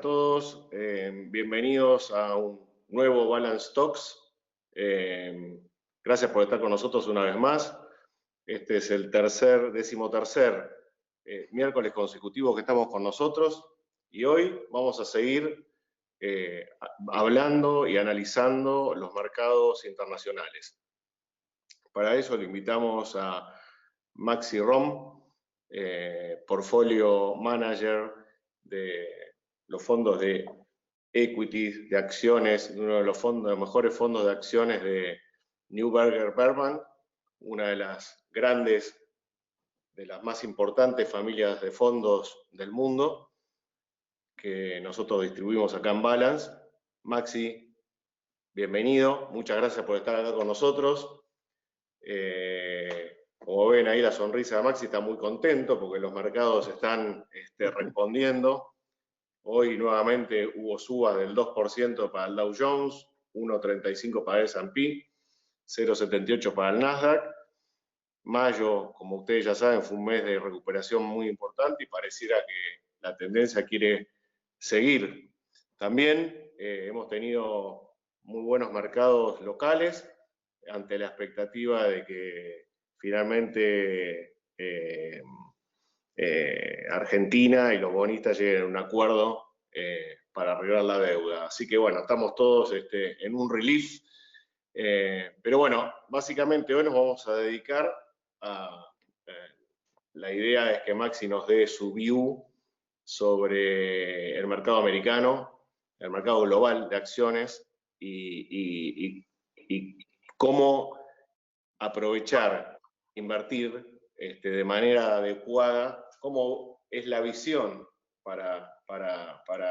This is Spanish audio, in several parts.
todos. Bienvenidos a un nuevo Balance Talks. Gracias por estar con nosotros una vez más. Este es el decimotercer miércoles consecutivo que estamos con nosotros y hoy vamos a seguir hablando y analizando los mercados internacionales. Para eso le invitamos a Maxi Rom, Portfolio Manager de los fondos de equities, de acciones, uno de los mejores fondos de acciones de Neuberger Berman, una de las grandes, de las más importantes familias de fondos del mundo, que nosotros distribuimos acá en Balance. Maxi, bienvenido, muchas gracias por estar acá con nosotros. Como ven ahí la sonrisa de Maxi, está muy contento porque los mercados están respondiendo. Hoy nuevamente hubo subas del 2% para el Dow Jones, 1,35 para el S&P, 0,78 para el Nasdaq. Mayo, como ustedes ya saben, fue un mes de recuperación muy importante y pareciera que la tendencia quiere seguir. También hemos tenido muy buenos mercados locales ante la expectativa de que finalmente Argentina y los bonistas lleguen a un acuerdo para arreglar la deuda. Así que bueno, estamos todos en un relief. Pero bueno, básicamente hoy nos vamos a dedicar a... la idea es que Maxi nos dé su view sobre el mercado americano, el mercado global de acciones y cómo aprovechar, invertir de manera adecuada, cómo es la visión para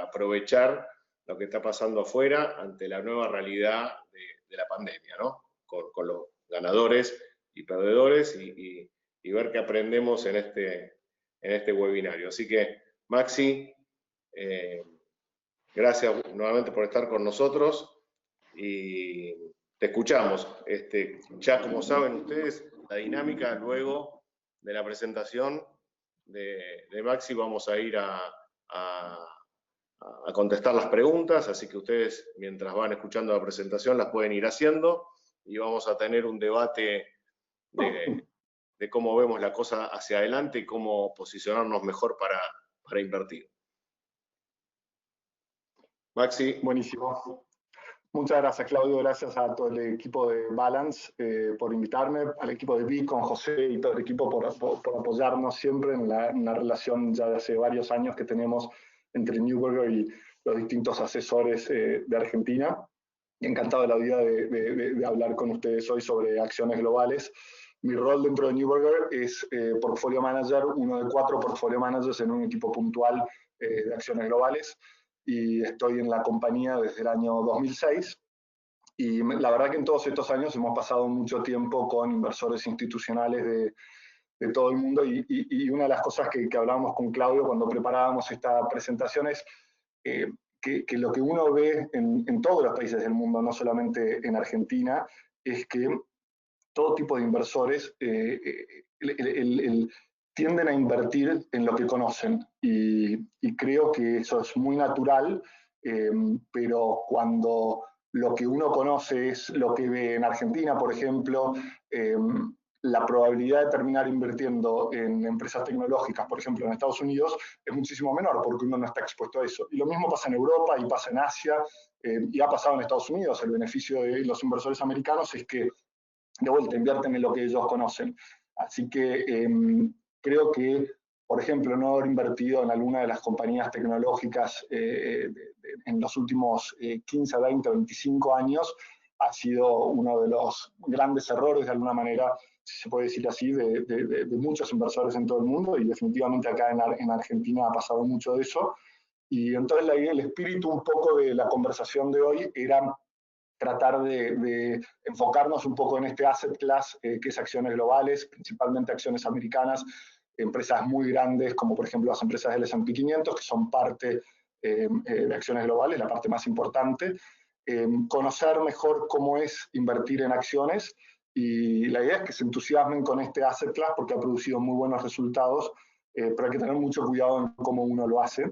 aprovechar lo que está pasando afuera ante la nueva realidad de la pandemia, ¿no? Con los ganadores y perdedores y ver qué aprendemos en este webinario. Así que, Maxi, gracias nuevamente por estar con nosotros y te escuchamos. Ya como saben ustedes, la dinámica luego de la presentación de Maxi vamos a ir a contestar las preguntas, así que ustedes mientras van escuchando la presentación las pueden ir haciendo y vamos a tener un debate de cómo vemos la cosa hacia adelante y cómo posicionarnos mejor para invertir. Maxi. Buenísimo. Muchas gracias, Claudio. Gracias a todo el equipo de Balance por invitarme, al equipo de Vic, con José y todo el equipo por apoyarnos siempre en una relación ya de hace varios años que tenemos entre Neuberger y los distintos asesores de Argentina. Encantado de la vida de hablar con ustedes hoy sobre acciones globales. Mi rol dentro de Neuberger es Portfolio Manager, uno de 4 Portfolio Managers en un equipo puntual de acciones globales. Y estoy en la compañía desde el año 2006 y la verdad que en todos estos años hemos pasado mucho tiempo con inversores institucionales de todo el mundo y una de las cosas que hablábamos con Claudio cuando preparábamos esta presentación es que lo que uno ve en todos los países del mundo, no solamente en Argentina, es que todo tipo de inversores tienden a invertir en lo que conocen y creo que eso es muy natural, pero cuando lo que uno conoce es lo que ve en Argentina, por ejemplo, la probabilidad de terminar invirtiendo en empresas tecnológicas, por ejemplo, en Estados Unidos, es muchísimo menor porque uno no está expuesto a eso. Y lo mismo pasa en Europa y pasa en Asia y ha pasado en Estados Unidos. El beneficio de los inversores americanos es que de vuelta invierten en lo que ellos conocen. Así que creo que, por ejemplo, no haber invertido en alguna de las compañías tecnológicas en los últimos 15, 20, 25 años ha sido uno de los grandes errores, de alguna manera, si se puede decir así, de muchos inversores en todo el mundo y definitivamente acá en Argentina ha pasado mucho de eso. Y entonces el espíritu un poco de la conversación de hoy era tratar de enfocarnos un poco en este asset class que es acciones globales, principalmente acciones americanas, empresas muy grandes como por ejemplo las empresas del S&P 500 que son parte de acciones globales, la parte más importante, conocer mejor cómo es invertir en acciones y la idea es que se entusiasmen con este asset class porque ha producido muy buenos resultados, pero hay que tener mucho cuidado en cómo uno lo hace.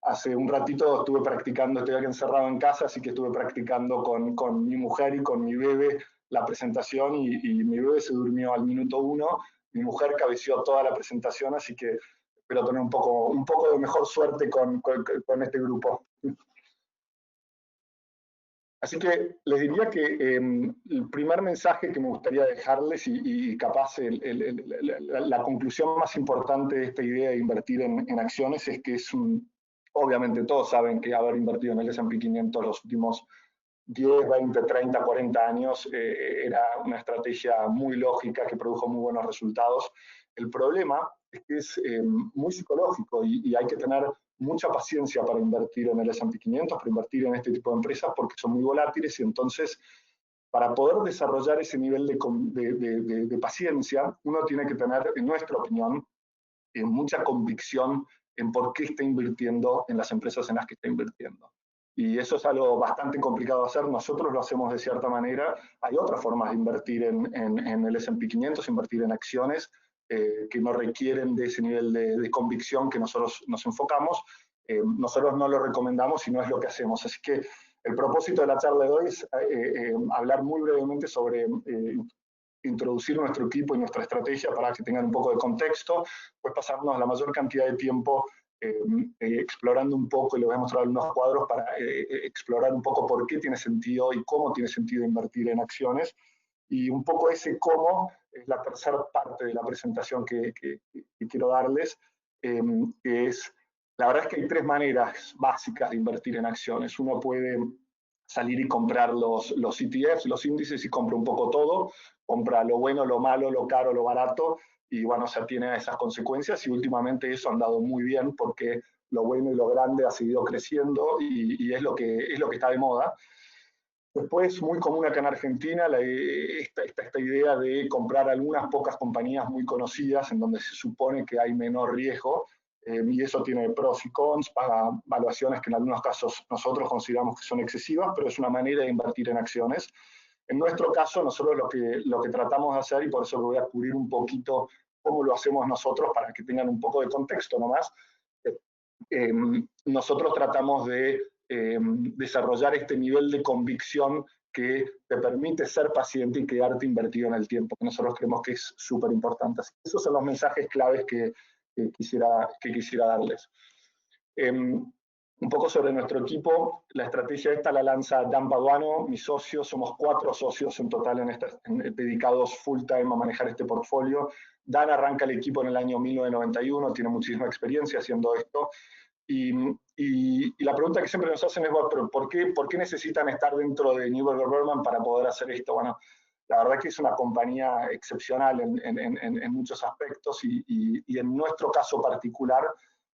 hace un ratito estuve practicando, estoy aquí encerrado en casa, así que estuve practicando con mi mujer y con mi bebé la presentación y mi bebé se durmió al minuto 1, mi mujer cabeció toda la presentación, así que espero tener un poco de mejor suerte con este grupo. Así que les diría que el primer mensaje que me gustaría dejarles y capaz la conclusión más importante de esta idea de invertir en acciones es que obviamente todos saben que haber invertido en el S&P 500 los últimos 10, 20, 30, 40 años era una estrategia muy lógica que produjo muy buenos resultados. El problema es que es muy psicológico y hay que tener mucha paciencia para invertir en el S&P 500, para invertir en este tipo de empresas porque son muy volátiles y entonces para poder desarrollar ese nivel de paciencia uno tiene que tener, en nuestra opinión, mucha convicción en por qué está invirtiendo en las empresas en las que está invirtiendo. Y eso es algo bastante complicado de hacer. Nosotros lo hacemos de cierta manera. Hay otras formas de invertir en el S&P 500, invertir en acciones que no requieren de ese nivel de convicción que nosotros nos enfocamos. Nosotros no lo recomendamos y no es lo que hacemos. Así que el propósito de la charla de hoy es hablar muy brevemente sobre introducir nuestro equipo y nuestra estrategia para que tengan un poco de contexto, pues pasarnos la mayor cantidad de tiempo explorando un poco, y les voy a mostrar algunos cuadros para explorar un poco por qué tiene sentido y cómo tiene sentido invertir en acciones. Y un poco ese cómo es la tercera parte de la presentación que quiero darles, que es, la verdad es que hay tres maneras básicas de invertir en acciones. Uno puede salir y comprar los ETFs, los índices, y compra un poco todo, compra lo bueno, lo malo, lo caro, lo barato, y bueno, se atiene a esas consecuencias, y últimamente eso ha andado muy bien porque lo bueno y lo grande ha seguido creciendo y es lo que está de moda. Después, muy común acá en Argentina, esta idea de comprar algunas pocas compañías muy conocidas en donde se supone que hay menor riesgo, y eso tiene pros y cons, paga valuaciones que en algunos casos nosotros consideramos que son excesivas, pero es una manera de invertir en acciones. En nuestro caso, nosotros lo que tratamos de hacer, y por eso voy a cubrir un poquito cómo lo hacemos nosotros para que tengan un poco de contexto nomás, nosotros tratamos de desarrollar este nivel de convicción que te permite ser paciente y quedarte invertido en el tiempo, que nosotros creemos que es súper importante. Esos son los mensajes claves que quisiera darles. Un poco sobre nuestro equipo, la estrategia esta la lanza Dan Paduano, mi socio, somos 4 socios en total dedicados full time a manejar este portfolio. Dan arranca el equipo en el año 1991, tiene muchísima experiencia haciendo esto. Y la pregunta que siempre nos hacen es, bueno, ¿por qué necesitan estar dentro de Neuberger Berman para poder hacer esto? Bueno, la verdad que es una compañía excepcional en muchos aspectos y en nuestro caso particular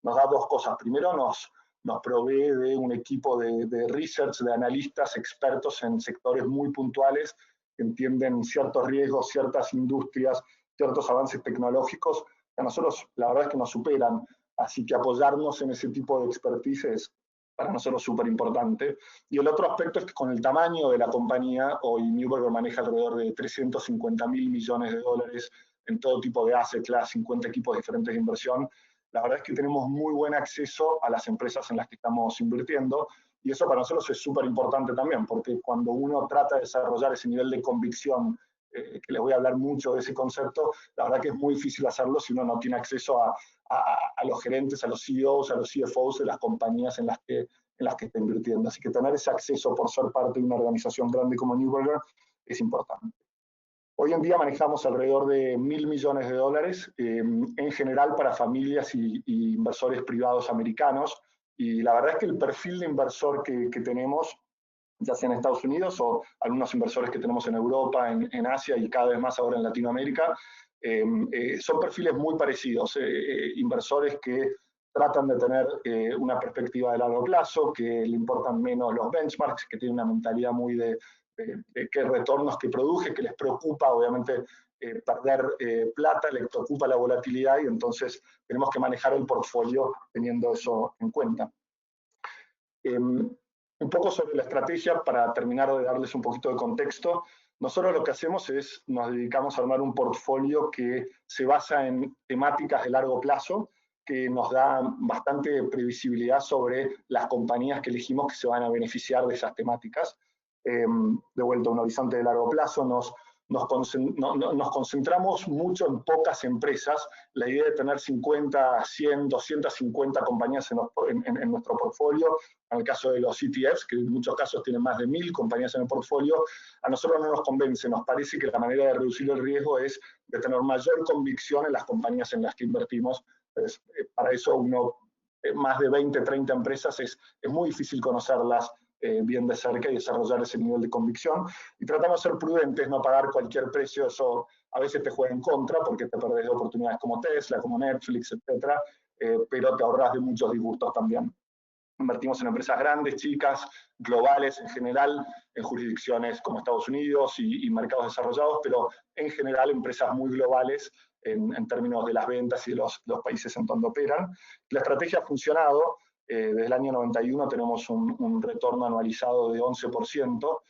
nos da dos cosas. Primero, nos provee de un equipo de research, de analistas expertos en sectores muy puntuales que entienden ciertos riesgos, ciertas industrias, ciertos avances tecnológicos que a nosotros la verdad es que nos superan. Así que apoyarnos en ese tipo de expertise es para nosotros súper importante. Y el otro aspecto es que con el tamaño de la compañía, hoy Neuberger maneja alrededor de 350.000 millones de dólares en todo tipo de asset class, 50 equipos diferentes de inversión. La verdad es que tenemos muy buen acceso a las empresas en las que estamos invirtiendo, y eso para nosotros es súper importante también, porque cuando uno trata de desarrollar ese nivel de convicción, que les voy a hablar mucho de ese concepto, la verdad que es muy difícil hacerlo si uno no tiene acceso a los gerentes, a los CEOs, a los CFOs de las compañías en las que está invirtiendo. Así que tener ese acceso por ser parte de una organización grande como Neuberger es importante. Hoy en día manejamos alrededor de 1.000 millones de dólares, en general para familias y inversores privados americanos, y la verdad es que el perfil de inversor que tenemos, ya sea en Estados Unidos o algunos inversores que tenemos en Europa, en Asia y cada vez más ahora en Latinoamérica, son perfiles muy parecidos, inversores que tratan de tener una perspectiva de largo plazo, que le importan menos los benchmarks, que tienen una mentalidad muy de qué retornos que produce, que les preocupa obviamente perder plata, les preocupa la volatilidad, y entonces tenemos que manejar el portfolio teniendo eso en cuenta. Un poco sobre la estrategia, para terminar de darles un poquito de contexto. Nosotros lo que hacemos es, nos dedicamos a armar un portfolio que se basa en temáticas de largo plazo. que nos da bastante previsibilidad sobre las compañías que elegimos que se van a beneficiar de esas temáticas. De vuelta a un horizonte de largo plazo, nos concentramos mucho en pocas empresas. La idea de tener 50, 100, 250 compañías en nuestro portfolio, en el caso de los ETFs, que en muchos casos tienen más de 1000 compañías en el portfolio, a nosotros no nos convence. Nos parece que la manera de reducir el riesgo es de tener mayor convicción en las compañías en las que invertimos. Pues, para eso más de 20, 30 empresas es muy difícil conocerlas bien de cerca y desarrollar ese nivel de convicción. Y tratamos de ser prudentes, no pagar cualquier precio. Eso a veces te juega en contra porque te perdés de oportunidades como Tesla, como Netflix, etcétera, pero te ahorras de muchos disgustos también. Invertimos en empresas grandes, chicas, globales en general, en jurisdicciones como Estados Unidos y mercados desarrollados, pero en general empresas muy globales en términos de las ventas y de los países en donde operan. La estrategia ha funcionado. Desde el año 91 tenemos un retorno anualizado de 11%,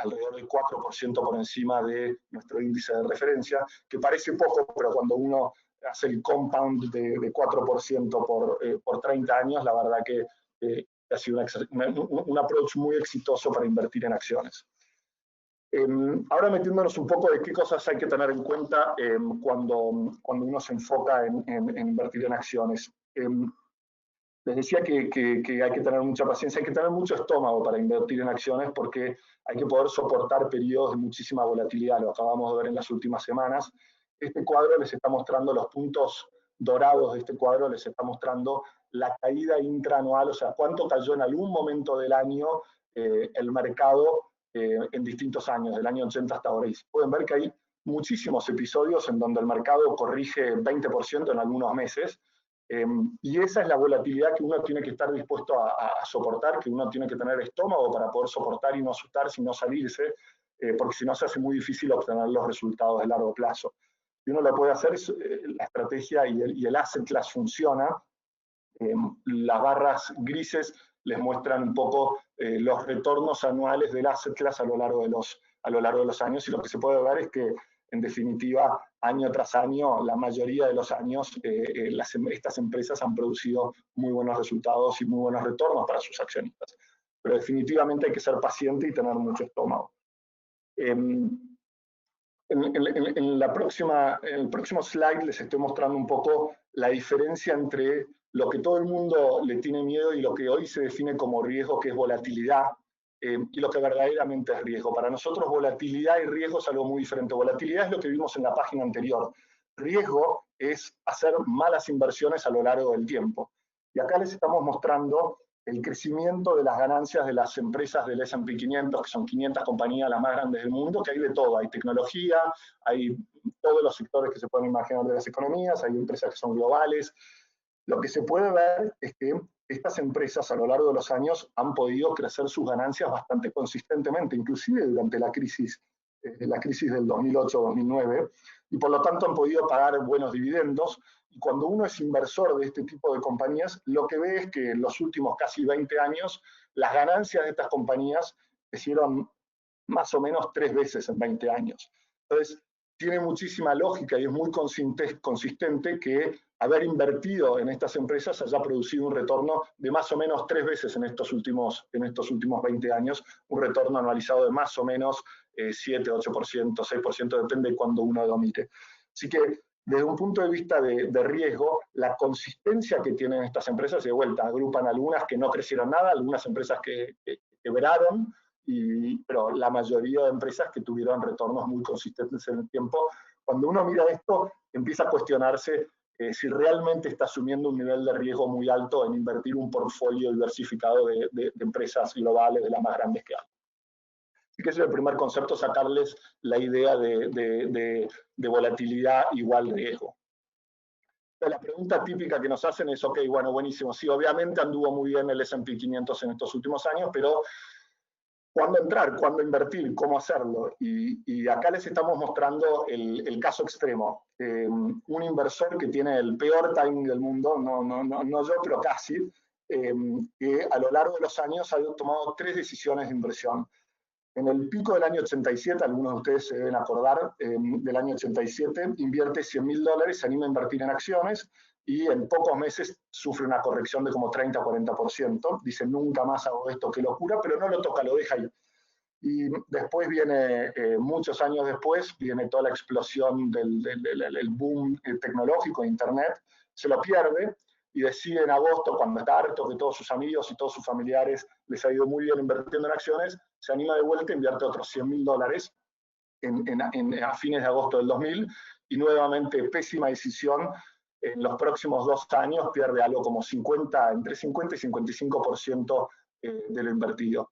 alrededor del 4% por encima de nuestro índice de referencia, que parece poco, pero cuando uno hace el compound de 4% por 30 años, la verdad que ha sido un approach muy exitoso para invertir en acciones. Ahora metiéndonos un poco de qué cosas hay que tener en cuenta cuando uno se enfoca en invertir en acciones. Les decía que hay que tener mucha paciencia, hay que tener mucho estómago para invertir en acciones porque hay que poder soportar periodos de muchísima volatilidad, lo acabamos de ver en las últimas semanas. Este cuadro les está mostrando los puntos dorados de este cuadro, les está mostrando la caída intraanual, o sea, cuánto cayó en algún momento del año el mercado en distintos años, del año 80 hasta ahora. Y pueden ver que hay muchísimos episodios en donde el mercado corrige 20% en algunos meses. Y esa es la volatilidad que uno tiene que estar dispuesto a soportar, que uno tiene que tener estómago para poder soportar y no asustarse y no salirse, porque si no se hace muy difícil obtener los resultados de largo plazo. Si uno lo puede hacer, la estrategia y el asset class funciona. Las barras grises les muestran un poco los retornos anuales del asset class a lo largo de los años, y lo que se puede ver es que en definitiva, año tras año, la mayoría de los años, estas empresas han producido muy buenos resultados y muy buenos retornos para sus accionistas. Pero definitivamente hay que ser paciente y tener mucho estómago. En el próximo slide les estoy mostrando un poco la diferencia entre lo que todo el mundo le tiene miedo y lo que hoy se define como riesgo, que es volatilidad, y lo que verdaderamente es riesgo. Para nosotros volatilidad y riesgo es algo muy diferente. Volatilidad es lo que vimos en la página anterior. Riesgo es hacer malas inversiones a lo largo del tiempo. Y acá les estamos mostrando el crecimiento de las ganancias de las empresas del S&P 500, que son 500 compañías las más grandes del mundo, que hay de todo. Hay tecnología, hay todos los sectores que se pueden imaginar de las economías, hay empresas que son globales. Lo que se puede ver es que estas empresas a lo largo de los años han podido crecer sus ganancias bastante consistentemente, inclusive durante la crisis del 2008-2009, y por lo tanto han podido pagar buenos dividendos. Y cuando uno es inversor de este tipo de compañías, lo que ve es que en los últimos casi 20 años, las ganancias de estas compañías crecieron más o menos 3 veces en 20 años. Entonces, tiene muchísima lógica y es muy consistente que haber invertido en estas empresas haya producido un retorno de más o menos 3 veces en estos últimos 20 años, un retorno anualizado de más o menos 7, 8%, 6%, depende de cuándo uno lo mire. Así que desde un punto de vista de riesgo, la consistencia que tienen estas empresas, de vuelta, agrupan algunas que no crecieron nada, algunas empresas que quebraron, pero la mayoría de empresas que tuvieron retornos muy consistentes en el tiempo. Cuando uno mira esto, empieza a cuestionarse si realmente está asumiendo un nivel de riesgo muy alto en invertir un portfolio diversificado de empresas globales, de las más grandes que hay. Así que ese es el primer concepto, sacarles la idea de volatilidad igual riesgo. La pregunta típica que nos hacen es, ok, bueno, buenísimo, sí, obviamente anduvo muy bien el S&P 500 en estos últimos años, pero ¿cuándo entrar? ¿Cuándo invertir? ¿Cómo hacerlo? Y acá les estamos mostrando el caso extremo. Un inversor que tiene el peor timing del mundo, no yo, pero casi, que a lo largo de los años ha tomado 3 decisiones de inversión. En el pico del año 87, algunos de ustedes se deben acordar, del año 87, invierte $100.000, se anima a invertir en acciones, y en pocos meses sufre una corrección de como 30-40%. Dice, nunca más hago esto, qué locura, pero no lo toca, lo deja ahí. Y después viene, muchos años después, viene toda la explosión del boom tecnológico de Internet, se lo pierde y decide en agosto, cuando está harto que todos sus amigos y todos sus familiares les ha ido muy bien invirtiendo en acciones, se anima de vuelta e invierte otros $100.000 a fines de agosto del 2000, y nuevamente pésima decisión. En los próximos 2 años pierde algo como entre 50 y 55% de lo invertido.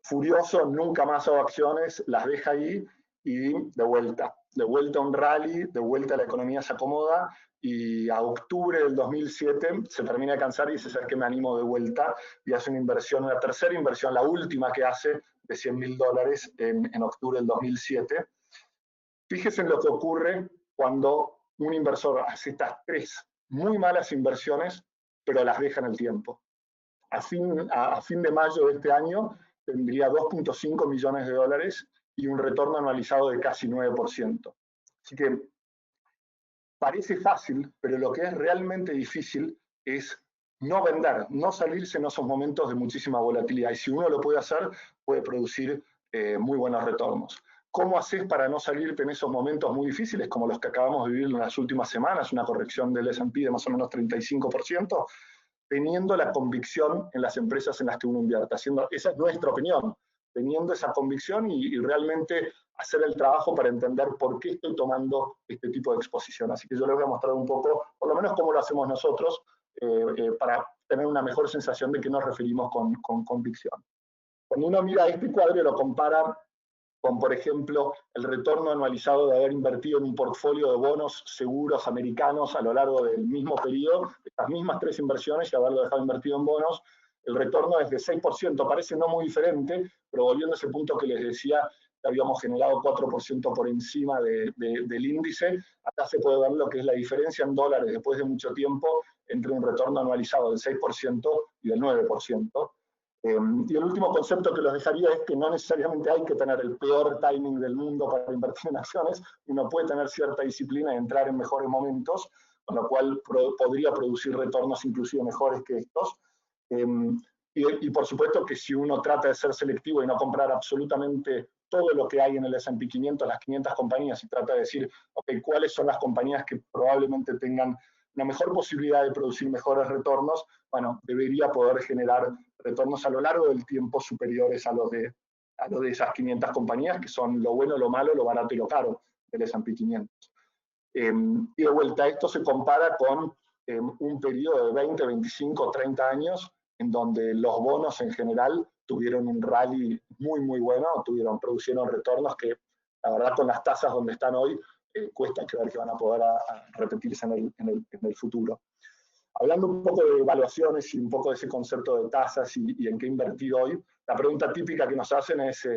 Furioso, nunca más hago acciones, las deja ahí y de vuelta a un rally, de vuelta la economía se acomoda, y a octubre del 2007 se termina de cansar y dice, ¿sabes qué? Me animo de vuelta, y hace una inversión, una tercera inversión, la última que hace, de $100.000 en octubre del 2007. Fíjese en lo que ocurre cuando un inversor hace estas 3 muy malas inversiones, pero las deja en el tiempo. A fin de mayo de este año tendría $2.5 millones y un retorno anualizado de casi 9%. Así que parece fácil, pero lo que es realmente difícil es no vender, no salirse en esos momentos de muchísima volatilidad. Y si uno lo puede hacer, puede producir muy buenos retornos. ¿Cómo haces para no salirte en esos momentos muy difíciles, como los que acabamos de vivir en las últimas semanas, una corrección del S&P de más o menos 35%? Teniendo la convicción en las empresas en las que uno invierte. Esa es nuestra opinión, teniendo esa convicción y realmente hacer el trabajo para entender por qué estoy tomando este tipo de exposición. Así que yo les voy a mostrar un poco, por lo menos cómo lo hacemos nosotros, para tener una mejor sensación de qué nos referimos con convicción. Cuando uno mira este cuadro y lo compara con, por ejemplo, el retorno anualizado de haber invertido en un portfolio de bonos seguros americanos a lo largo del mismo periodo, estas mismas 3 inversiones y haberlo dejado invertido en bonos, el retorno es de 6%, parece no muy diferente, pero volviendo a ese punto que les decía, que habíamos generado 4% por encima del índice, acá se puede ver lo que es la diferencia en dólares después de mucho tiempo entre un retorno anualizado del 6% y del 9%. Y el último concepto que los dejaría es que no necesariamente hay que tener el peor timing del mundo para invertir en acciones, uno puede tener cierta disciplina y entrar en mejores momentos, con lo cual podría producir retornos inclusive mejores que estos. Y por supuesto que si uno trata de ser selectivo y no comprar absolutamente todo lo que hay en el S&P 500, las 500 compañías, y trata de decir, ok, ¿cuáles son las compañías que probablemente tengan una mejor posibilidad de producir mejores retornos? Bueno, debería poder generar retornos a lo largo del tiempo superiores a los de esas 500 compañías, que son lo bueno, lo malo, lo barato y lo caro del S&P 500. Y de vuelta, esto se compara con un periodo de 20, 25, 30 años, en donde los bonos en general tuvieron un rally muy, muy bueno, producieron retornos que, la verdad, con las tasas donde están hoy, cuesta creer que van a poder repetirse en el futuro. Hablando un poco de evaluaciones y un poco de ese concepto de tasas y en qué invertir hoy, la pregunta típica que nos hacen es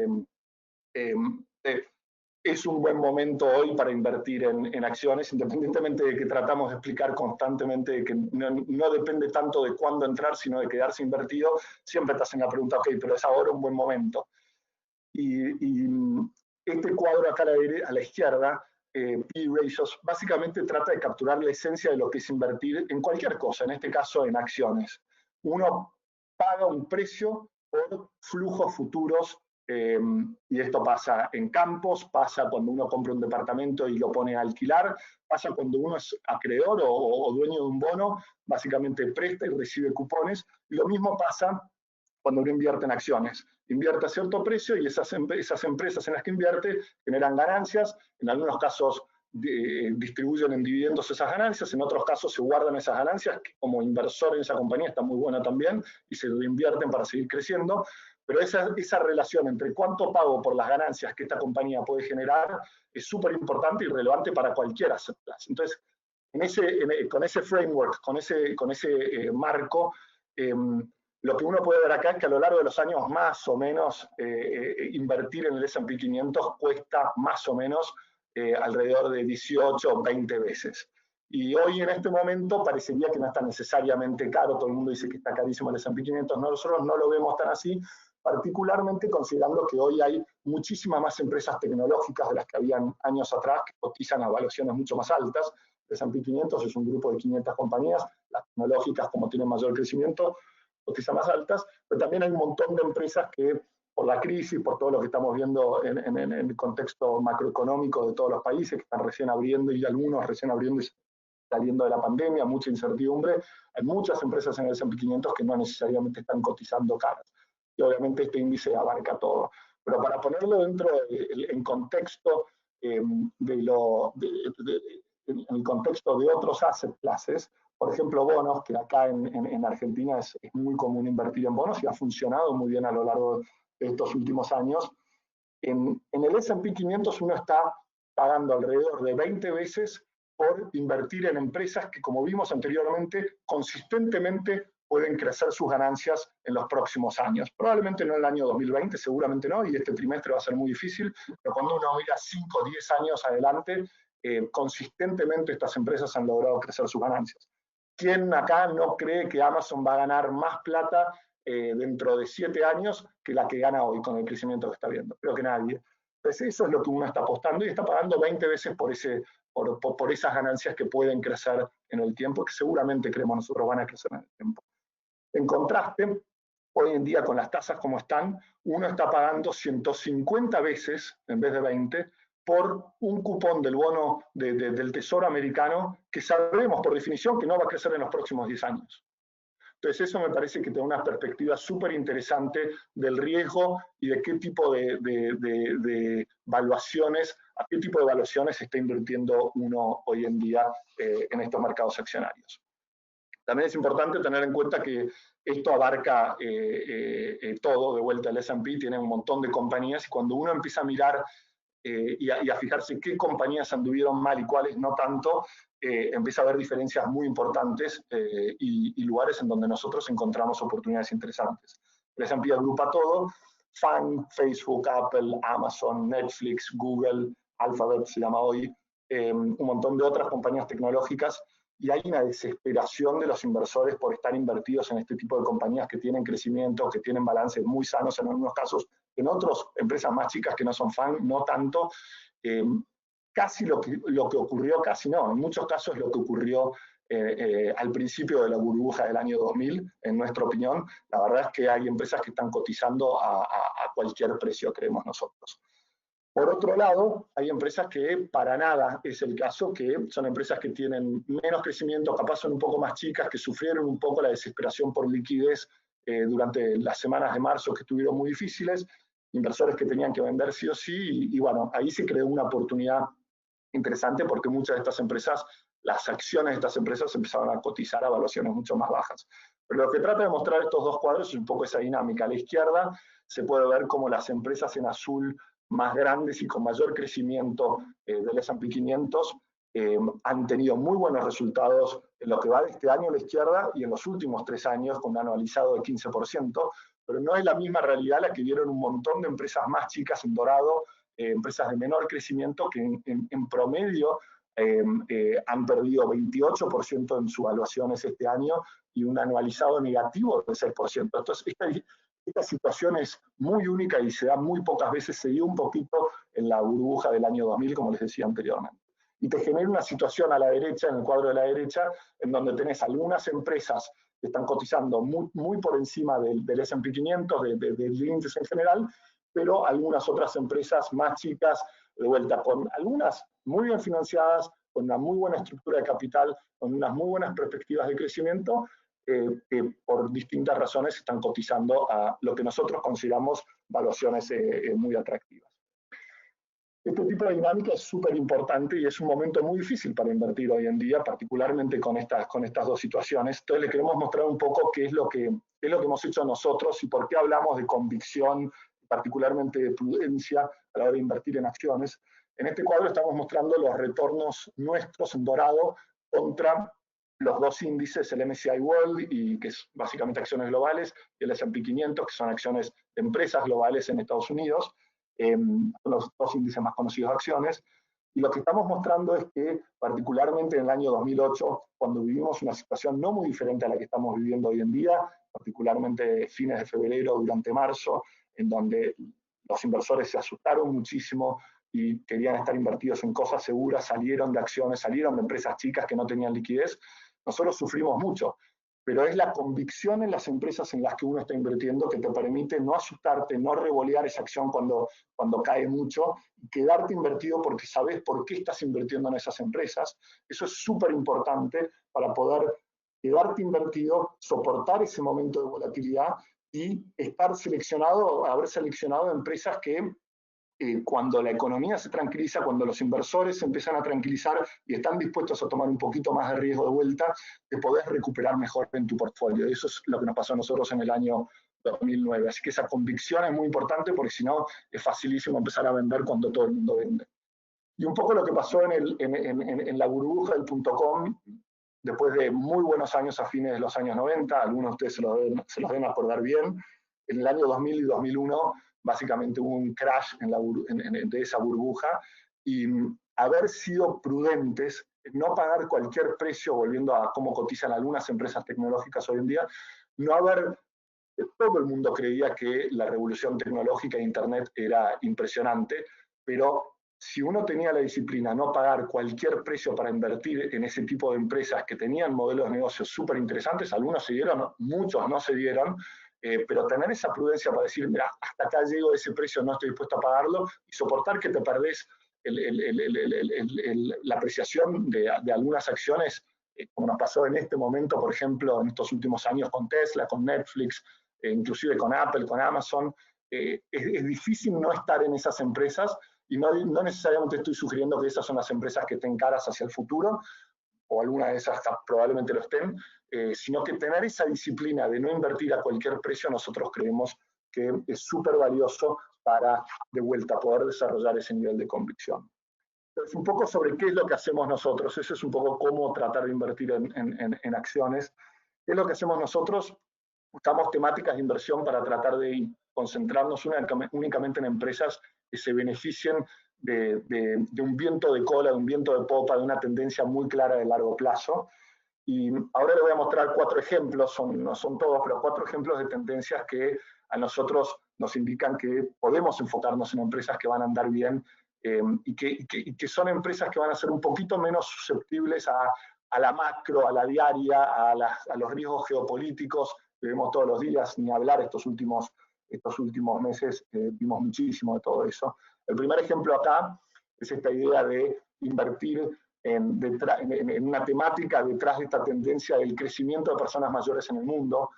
¿es un buen momento hoy para invertir en acciones? Independientemente de que tratamos de explicar constantemente de que no depende tanto de cuándo entrar, sino de quedarse invertido, siempre te hacen la pregunta, ok, pero es ahora un buen momento. Y este cuadro acá a la izquierda, P-ratios, básicamente trata de capturar la esencia de lo que es invertir en cualquier cosa, en este caso en acciones. Uno paga un precio por flujos futuros, y esto pasa en campos, pasa cuando uno compra un departamento y lo pone a alquilar, pasa cuando uno es acreedor o dueño de un bono, básicamente presta y recibe cupones, y lo mismo pasa cuando uno invierte en acciones. Invierte a cierto precio y esas empresas en las que invierte generan ganancias, en algunos casos distribuyen en dividendos esas ganancias, en otros casos se guardan esas ganancias, que como inversor en esa compañía está muy buena también, y se reinvierten para seguir creciendo, pero esa relación entre cuánto pago por las ganancias que esta compañía puede generar es súper importante y relevante para cualquier asset class. Entonces, con ese framework, con ese marco, lo que uno puede ver acá es que a lo largo de los años más o menos invertir en el S&P 500 cuesta más o menos alrededor de 18 o 20 veces. Y hoy en este momento parecería que no está necesariamente caro, todo el mundo dice que está carísimo el S&P 500, nosotros no lo vemos tan así, particularmente considerando que hoy hay muchísimas más empresas tecnológicas de las que habían años atrás que cotizan a valuaciones mucho más altas. El S&P 500 es un grupo de 500 compañías, las tecnológicas, como tienen mayor crecimiento, cotizan más altas, pero también hay un montón de empresas que, por la crisis, por todo lo que estamos viendo en el contexto macroeconómico de todos los países, que están recién abriendo y algunos recién abriendo y saliendo de la pandemia, mucha incertidumbre, hay muchas empresas en el S&P 500 que no necesariamente están cotizando caras. Y obviamente este índice abarca todo. Pero para ponerlo dentro en contexto en el contexto de otros asset classes, por ejemplo, bonos, que acá en Argentina es muy común invertir en bonos y ha funcionado muy bien a lo largo de estos últimos años. En el S&P 500 uno está pagando alrededor de 20 veces por invertir en empresas que, como vimos anteriormente, consistentemente pueden crecer sus ganancias en los próximos años. Probablemente no en el año 2020, seguramente no, y este trimestre va a ser muy difícil, pero cuando uno mira 5 o 10 años adelante, consistentemente estas empresas han logrado crecer sus ganancias. ¿Quién acá no cree que Amazon va a ganar más plata dentro de 7 años que la que gana hoy con el crecimiento que está viendo? Creo que nadie. Entonces eso es lo que uno está apostando y está pagando 20 veces por esas ganancias que pueden crecer en el tiempo, que seguramente creemos nosotros van a crecer en el tiempo. En contraste, hoy en día con las tasas como están, uno está pagando 150 veces en vez de 20 por un cupón del bono del Tesoro americano que sabemos por definición que no va a crecer en los próximos 10 años. Entonces eso me parece que tiene una perspectiva súper interesante del riesgo y de qué tipo de valuaciones, a qué tipo de valuaciones está invirtiendo uno hoy en día en estos mercados accionarios. También es importante tener en cuenta que esto abarca todo, de vuelta el S&P tiene un montón de compañías y cuando uno empieza a mirar y a fijarse qué compañías anduvieron mal y cuáles no tanto, empieza a haber diferencias muy importantes y lugares en donde nosotros encontramos oportunidades interesantes. El S&P agrupa todo, FANG, Facebook, Apple, Amazon, Netflix, Google, Alphabet se llama hoy, un montón de otras compañías tecnológicas, y hay una desesperación de los inversores por estar invertidos en este tipo de compañías que tienen crecimiento, que tienen balances muy sanos en algunos casos, en otras empresas más chicas que no son FANG, no tanto. Casi lo que ocurrió, casi no, en muchos casos lo que ocurrió al principio de la burbuja del año 2000, en nuestra opinión. La verdad es que hay empresas que están cotizando a cualquier precio, creemos nosotros. Por otro lado, hay empresas que para nada es el caso, que son empresas que tienen menos crecimiento, capaz son un poco más chicas, que sufrieron un poco la desesperación por liquidez durante las semanas de marzo que estuvieron muy difíciles, inversores que tenían que vender sí o sí, y bueno, ahí se creó una oportunidad interesante porque muchas de estas empresas, las acciones de estas empresas empezaron a cotizar a valuaciones mucho más bajas. Pero lo que trata de mostrar estos dos cuadros es un poco esa dinámica. A la izquierda se puede ver cómo las empresas en azul más grandes y con mayor crecimiento del S&P 500 han tenido muy buenos resultados en lo que va de este año a la izquierda y en los últimos 3 años con un anualizado de 15%, pero no es la misma realidad la que vieron un montón de empresas más chicas en dorado, empresas de menor crecimiento que en promedio han perdido 28% en sus evaluaciones este año y un anualizado negativo del 6%. Entonces, esta situación es muy única y se da muy pocas veces, se dio un poquito en la burbuja del año 2000, como les decía anteriormente. Y te genera una situación a la derecha, en el cuadro de la derecha, en donde tenés algunas empresas que están cotizando muy por encima del S&P 500, del índice en general, pero algunas otras empresas más chicas, de vuelta, con algunas muy bien financiadas, con una muy buena estructura de capital, con unas muy buenas perspectivas de crecimiento, que por distintas razones están cotizando a lo que nosotros consideramos valuaciones muy atractivas. Este tipo de dinámica es súper importante y es un momento muy difícil para invertir hoy en día, particularmente con estas dos situaciones. Entonces le queremos mostrar un poco qué es lo que hemos hecho nosotros y por qué hablamos de convicción, particularmente de prudencia a la hora de invertir en acciones. En este cuadro estamos mostrando los retornos nuestros en dorado contra los dos índices, el MSCI World, y que es básicamente acciones globales, y el S&P 500, que son acciones de empresas globales en Estados Unidos, los dos índices más conocidos de acciones. Y lo que estamos mostrando es que, particularmente en el año 2008, cuando vivimos una situación no muy diferente a la que estamos viviendo hoy en día, particularmente fines de febrero, durante marzo, en donde los inversores se asustaron muchísimo, y querían estar invertidos en cosas seguras, salieron de acciones, salieron de empresas chicas que no tenían liquidez. Nosotros sufrimos mucho, pero es la convicción en las empresas en las que uno está invirtiendo que te permite no asustarte, no revolear esa acción cuando cae mucho, y quedarte invertido porque sabes por qué estás invirtiendo en esas empresas. Eso es súper importante para poder quedarte invertido, soportar ese momento de volatilidad y estar seleccionado, haber seleccionado empresas que cuando la economía se tranquiliza, cuando los inversores se empiezan a tranquilizar y están dispuestos a tomar un poquito más de riesgo de vuelta, te podés recuperar mejor en tu portfolio. Y eso es lo que nos pasó a nosotros en el año 2009. Así que esa convicción es muy importante porque si no es facilísimo empezar a vender cuando todo el mundo vende. Y un poco lo que pasó en la burbuja del .com, después de muy buenos años a fines de los años 90, algunos de ustedes se los deben acordar bien, en el año 2000 y 2001 básicamente hubo un crash de esa burbuja, y haber sido prudentes, no pagar cualquier precio, volviendo a cómo cotizan algunas empresas tecnológicas hoy en día, no haber, todo el mundo creía que la revolución tecnológica de Internet era impresionante, pero si uno tenía la disciplina de no pagar cualquier precio para invertir en ese tipo de empresas que tenían modelos de negocios súper interesantes, algunos se dieron, muchos no se dieron, pero tener esa prudencia para decir, mira, hasta acá llego a ese precio, no estoy dispuesto a pagarlo, y soportar que te perdés la apreciación de algunas acciones, como nos pasó en este momento, por ejemplo, en estos últimos años con Tesla, con Netflix, inclusive con Apple, con Amazon. Es difícil no estar en esas empresas, y no necesariamente estoy sugiriendo que esas son las empresas que estén caras hacia el futuro, o alguna de esas probablemente lo estén, sino que tener esa disciplina de no invertir a cualquier precio, nosotros creemos que es súper valioso para, de vuelta, poder desarrollar ese nivel de convicción. Entonces, un poco sobre qué es lo que hacemos nosotros. Eso es un poco cómo tratar de invertir en acciones. ¿Qué es lo que hacemos nosotros? Buscamos temáticas de inversión para tratar de concentrarnos únicamente en empresas que se beneficien de un viento de cola, de un viento de popa, de una tendencia muy clara de largo plazo. Y ahora les voy a mostrar 4 ejemplos, no son todos, pero 4 ejemplos de tendencias que a nosotros nos indican que podemos enfocarnos en empresas que van a andar bien, y que son empresas que van a ser un poquito menos susceptibles a la macro, a la diaria, a los riesgos geopolíticos que vemos todos los días. Ni hablar estos últimos meses, vimos muchísimo de todo eso. El primer ejemplo acá es esta idea de invertir en una temática detrás de esta tendencia del crecimiento de personas mayores en el mundo.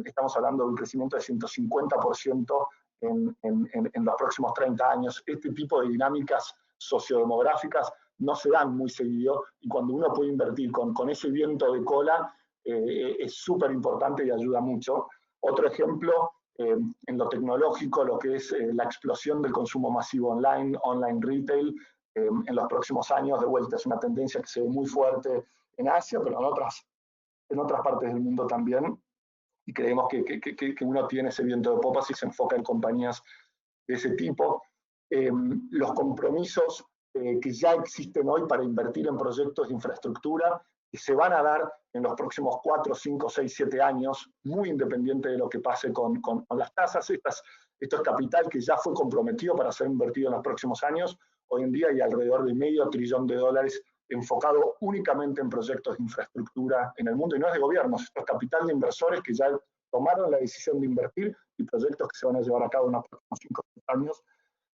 Estamos hablando de un crecimiento de 150% en los próximos 30 años. Este tipo de dinámicas sociodemográficas no se dan muy seguido, y cuando uno puede invertir con ese viento de cola, es súper importante y ayuda mucho. Otro ejemplo, en lo tecnológico, lo que es la explosión del consumo masivo online retail, en los próximos años. De vuelta, es una tendencia que se ve muy fuerte en Asia, pero en otras partes del mundo también, y creemos que uno tiene ese viento de popa si se enfoca en compañías de ese tipo. Los compromisos que ya existen hoy para invertir en proyectos de infraestructura, que se van a dar en los próximos 4, 5, 6, 7 años, muy independiente de lo que pase con las tasas. Esto es capital que ya fue comprometido para ser invertido en los próximos años. Hoy en día hay alrededor de $500 billion enfocado únicamente en proyectos de infraestructura en el mundo, y no es de gobiernos, esto es capital de inversores que ya tomaron la decisión de invertir, y proyectos que se van a llevar a cabo en los próximos 5 o 6 años.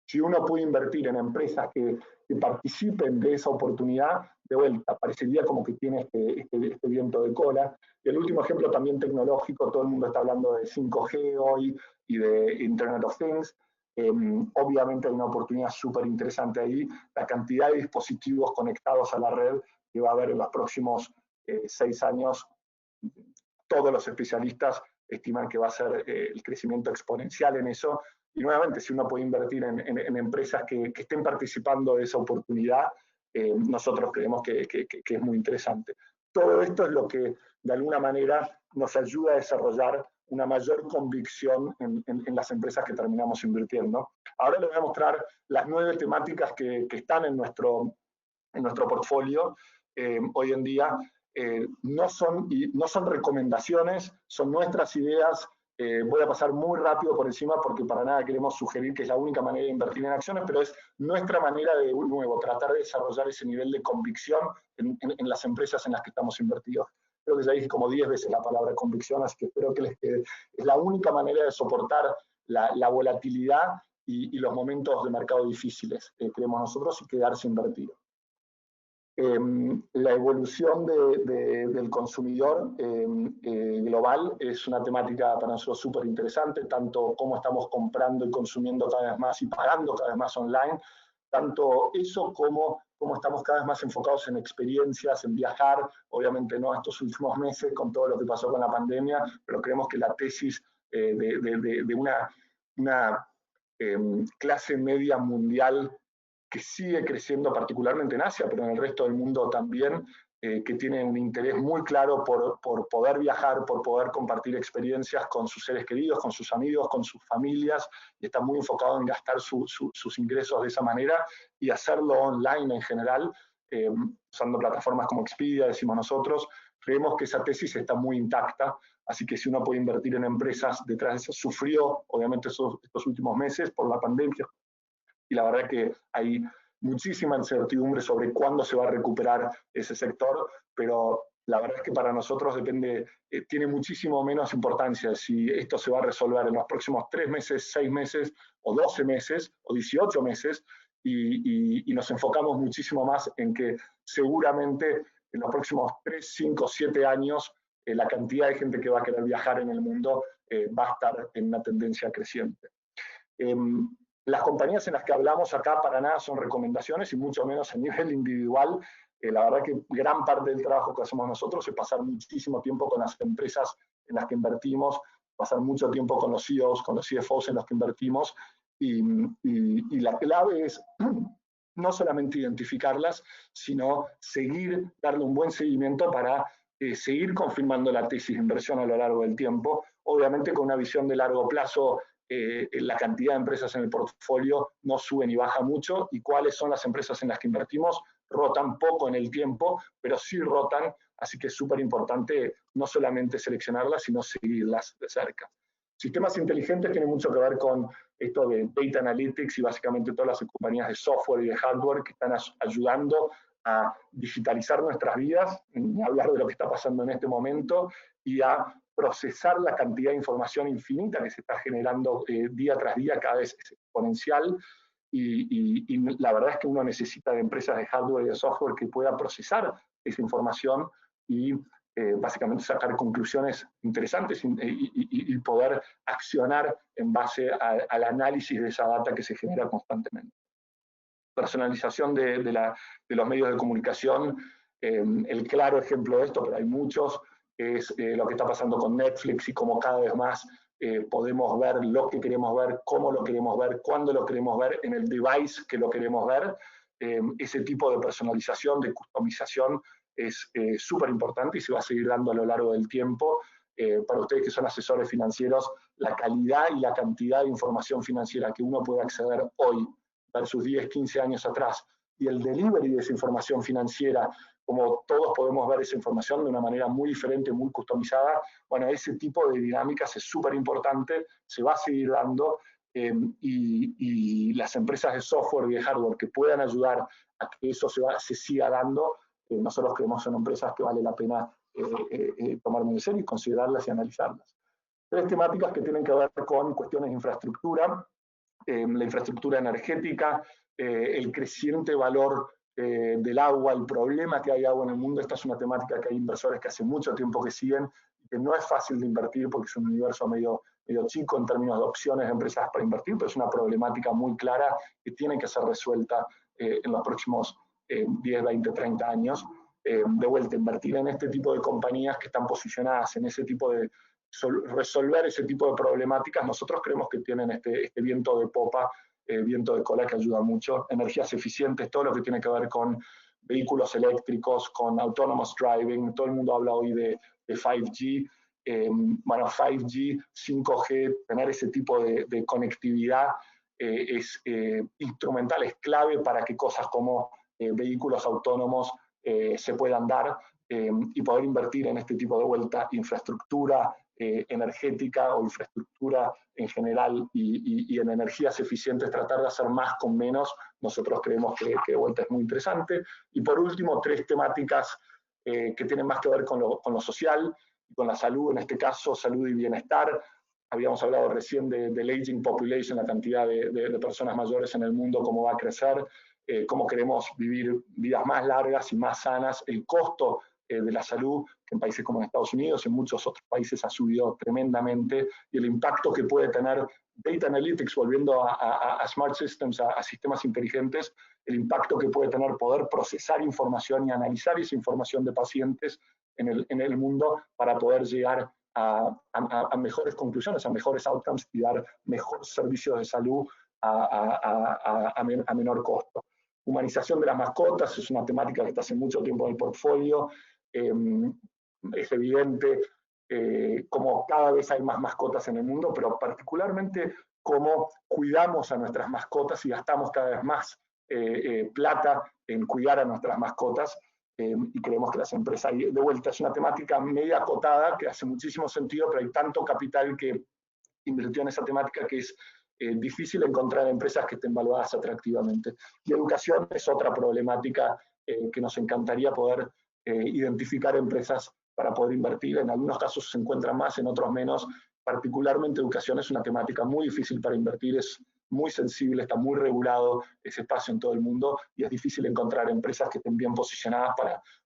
Si uno puede invertir en empresas que participen de esa oportunidad, de vuelta, parecería como que tiene este viento de cola. Y el último ejemplo también tecnológico, todo el mundo está hablando de 5G hoy y de Internet of Things. Obviamente hay una oportunidad súper interesante ahí, la cantidad de dispositivos conectados a la red que va a haber en los próximos 6 años. Todos los especialistas estiman que va a ser el crecimiento exponencial en eso. Y nuevamente, si uno puede invertir en empresas que estén participando de esa oportunidad, nosotros creemos que es muy interesante. Todo esto es lo que de alguna manera nos ayuda a desarrollar una mayor convicción en las empresas que terminamos invirtiendo. Ahora les voy a mostrar las 9 temáticas que están en nuestro portfolio hoy en día. No son recomendaciones, son nuestras ideas Voy a pasar muy rápido por encima porque para nada queremos sugerir que es la única manera de invertir en acciones, pero es nuestra manera de nuevo tratar de desarrollar ese nivel de convicción en las empresas en las que estamos invertidos. Creo que ya dije como 10 veces la palabra convicción, así que espero que les quede. Es la única manera de soportar la volatilidad y los momentos de mercado difíciles, creemos nosotros, y quedarse invertido. La evolución del consumidor global es una temática para nosotros súper interesante, tanto cómo estamos comprando y consumiendo cada vez más y pagando cada vez más online, tanto eso como estamos cada vez más enfocados en experiencias, en viajar, obviamente no estos últimos meses con todo lo que pasó con la pandemia, pero creemos que la tesis de una clase media mundial que sigue creciendo particularmente en Asia, pero en el resto del mundo también, que tiene un interés muy claro por poder viajar, por poder compartir experiencias con sus seres queridos, con sus amigos, con sus familias, y está muy enfocado en gastar sus ingresos de esa manera y hacerlo online en general, usando plataformas como Expedia, decimos nosotros. Creemos que esa tesis está muy intacta, así que si uno puede invertir en empresas detrás de eso, sufrió obviamente estos últimos meses por la pandemia, y la verdad que hay muchísima incertidumbre sobre cuándo se va a recuperar ese sector, pero la verdad es que para nosotros depende, tiene muchísimo menos importancia si esto se va a resolver en los próximos 3 meses, 6 meses, o 12 meses, o 18 meses, y nos enfocamos muchísimo más en que seguramente en los próximos 3, 5, 7 años la cantidad de gente que va a querer viajar en el mundo va a estar en una tendencia creciente. Las compañías en las que hablamos acá para nada son recomendaciones y mucho menos a nivel individual. La verdad que gran parte del trabajo que hacemos nosotros es pasar muchísimo tiempo con las empresas en las que invertimos, pasar mucho tiempo con los CEOs, con los CFOs en los que invertimos, y la clave es no solamente identificarlas, sino darle un buen seguimiento para seguir confirmando la tesis de inversión a lo largo del tiempo, obviamente con una visión de largo plazo. La cantidad de empresas en el portfolio no sube ni baja mucho, y cuáles son las empresas en las que invertimos rotan poco en el tiempo, pero sí rotan, así que es súper importante no solamente seleccionarlas, sino seguirlas de cerca. Sistemas inteligentes tiene mucho que ver con esto de Data Analytics y básicamente todas las compañías de software y de hardware que están ayudando a digitalizar nuestras vidas, ni hablar de lo que está pasando en este momento, y a procesar la cantidad de información infinita que se está generando día tras día, cada vez es exponencial, y la verdad es que uno necesita de empresas de hardware y de software que puedan procesar esa información y básicamente sacar conclusiones interesantes y poder accionar en base al análisis de esa data que se genera constantemente. Personalización de los medios de comunicación, el claro ejemplo de esto, pero hay muchos, es lo que está pasando con Netflix y cómo cada vez más podemos ver lo que queremos ver, cómo lo queremos ver, cuándo lo queremos ver, en el device que lo queremos ver. Ese tipo de personalización, de customización es súper importante y se va a seguir dando a lo largo del tiempo. Para ustedes que son asesores financieros, la calidad y la cantidad de información financiera que uno puede acceder hoy versus 10, 15 años atrás, y el delivery de esa información financiera, como todos podemos ver esa información de una manera muy diferente, muy customizada, bueno, ese tipo de dinámicas es súper importante, se va a seguir dando, y las empresas de software y de hardware que puedan ayudar a que eso se siga dando, nosotros creemos son empresas que vale la pena tomar muy en serio y considerarlas y analizarlas. 3 temáticas que tienen que ver con cuestiones de infraestructura, la infraestructura energética, el creciente valor del agua, el problema que hay agua en el mundo. Esta es una temática que hay inversores que hace mucho tiempo que siguen, y que no es fácil de invertir porque es un universo medio chico en términos de opciones de empresas para invertir, pero es una problemática muy clara que tiene que ser resuelta en los próximos 10, 20, 30 años. De vuelta, invertir en este tipo de compañías que están posicionadas en ese tipo de resolver ese tipo de problemáticas, nosotros creemos que tienen este viento de popa, viento de cola que ayuda mucho. Energías eficientes, todo lo que tiene que ver con vehículos eléctricos, con autonomous driving, todo el mundo habla hoy de 5G, bueno, 5G, 5G, tener ese tipo de conectividad es instrumental, es clave para que cosas como vehículos autónomos se puedan dar, y poder invertir en este tipo de vuelta, infraestructura, energética o infraestructura en general y en energías eficientes, tratar de hacer más con menos, nosotros creemos que de vuelta es muy interesante. Y por último, 3 temáticas que tienen más que ver con lo social y con la salud, en este caso salud y bienestar. Habíamos hablado recién del aging population, la cantidad de personas mayores en el mundo, cómo va a crecer, cómo queremos vivir vidas más largas y más sanas, el costo de la salud, que en países como en Estados Unidos y en muchos otros países ha subido tremendamente, y el impacto que puede tener Data Analytics, volviendo a Smart Systems, a sistemas inteligentes, el impacto que puede tener poder procesar información y analizar esa información de pacientes en el mundo para poder llegar a mejores conclusiones, a mejores outcomes y dar mejores servicios de salud a menor costo. Humanización de las mascotas es una temática que está hace mucho tiempo en el portfolio. Es evidente como cada vez hay más mascotas en el mundo, pero particularmente cómo cuidamos a nuestras mascotas y gastamos cada vez más plata en cuidar a nuestras mascotas. Y creemos que las empresas, de vuelta, es una temática media acotada que hace muchísimo sentido, pero hay tanto capital que invirtió en esa temática que es difícil encontrar empresas que estén valuadas atractivamente. Y educación es otra problemática que nos encantaría poder identificar empresas para poder invertir. En algunos casos se encuentran más, en otros menos. Particularmente educación es una temática muy difícil para invertir, es muy sensible, está muy regulado ese espacio en todo el mundo y es difícil encontrar empresas que estén bien posicionadas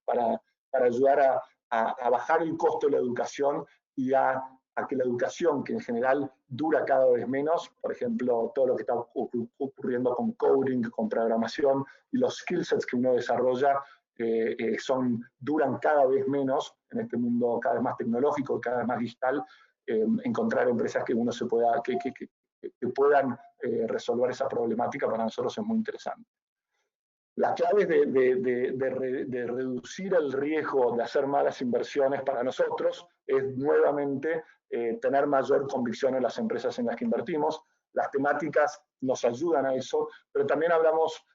para ayudar a bajar el costo de la educación y a que la educación, que en general dura cada vez menos, por ejemplo, todo lo que está ocurriendo con coding, con programación y los skill sets que uno desarrolla duran cada vez menos en este mundo cada vez más tecnológico, cada vez más digital. Encontrar empresas que uno que puedan resolver esa problemática para nosotros es muy interesante. Las claves de reducir el riesgo de hacer malas inversiones para nosotros es nuevamente tener mayor convicción en las empresas en las que invertimos. Las temáticas nos ayudan a eso, pero también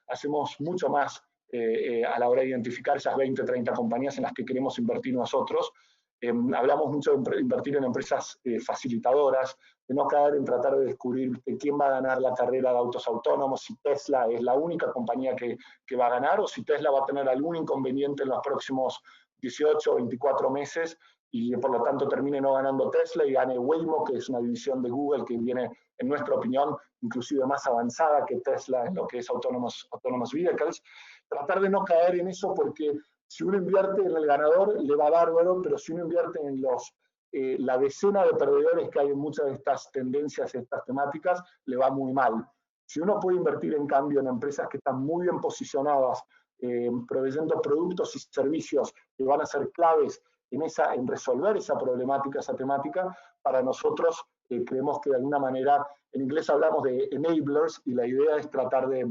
hacemos mucho más a la hora de identificar esas 20, 30 compañías en las que queremos invertir nosotros. Hablamos mucho de invertir en empresas facilitadoras, de no caer en tratar de descubrir quién va a ganar la carrera de autos autónomos, si Tesla es la única compañía que va a ganar o si Tesla va a tener algún inconveniente en los próximos 18 o 24 meses y por lo tanto termine no ganando Tesla y gane Waymo, que es una división de Google que viene, en nuestra opinión, inclusive más avanzada que Tesla en lo que es autonomous vehicles. Tratar de no caer en eso porque si uno invierte en el ganador le va bárbaro, pero si uno invierte en la decena de perdedores que hay en muchas de estas tendencias, estas temáticas, le va muy mal. Si uno puede invertir en cambio en empresas que están muy bien posicionadas, proveyendo productos y servicios que van a ser claves en resolver esa problemática, esa temática, para nosotros creemos que de alguna manera, en inglés hablamos de enablers y la idea es tratar de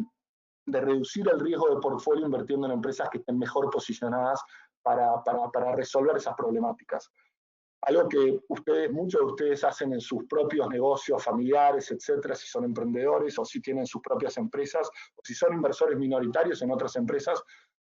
reducir el riesgo de portfolio invirtiendo en empresas que estén mejor posicionadas para resolver esas problemáticas. Algo que muchos de ustedes hacen en sus propios negocios familiares, etcétera, si son emprendedores o si tienen sus propias empresas, o si son inversores minoritarios en otras empresas,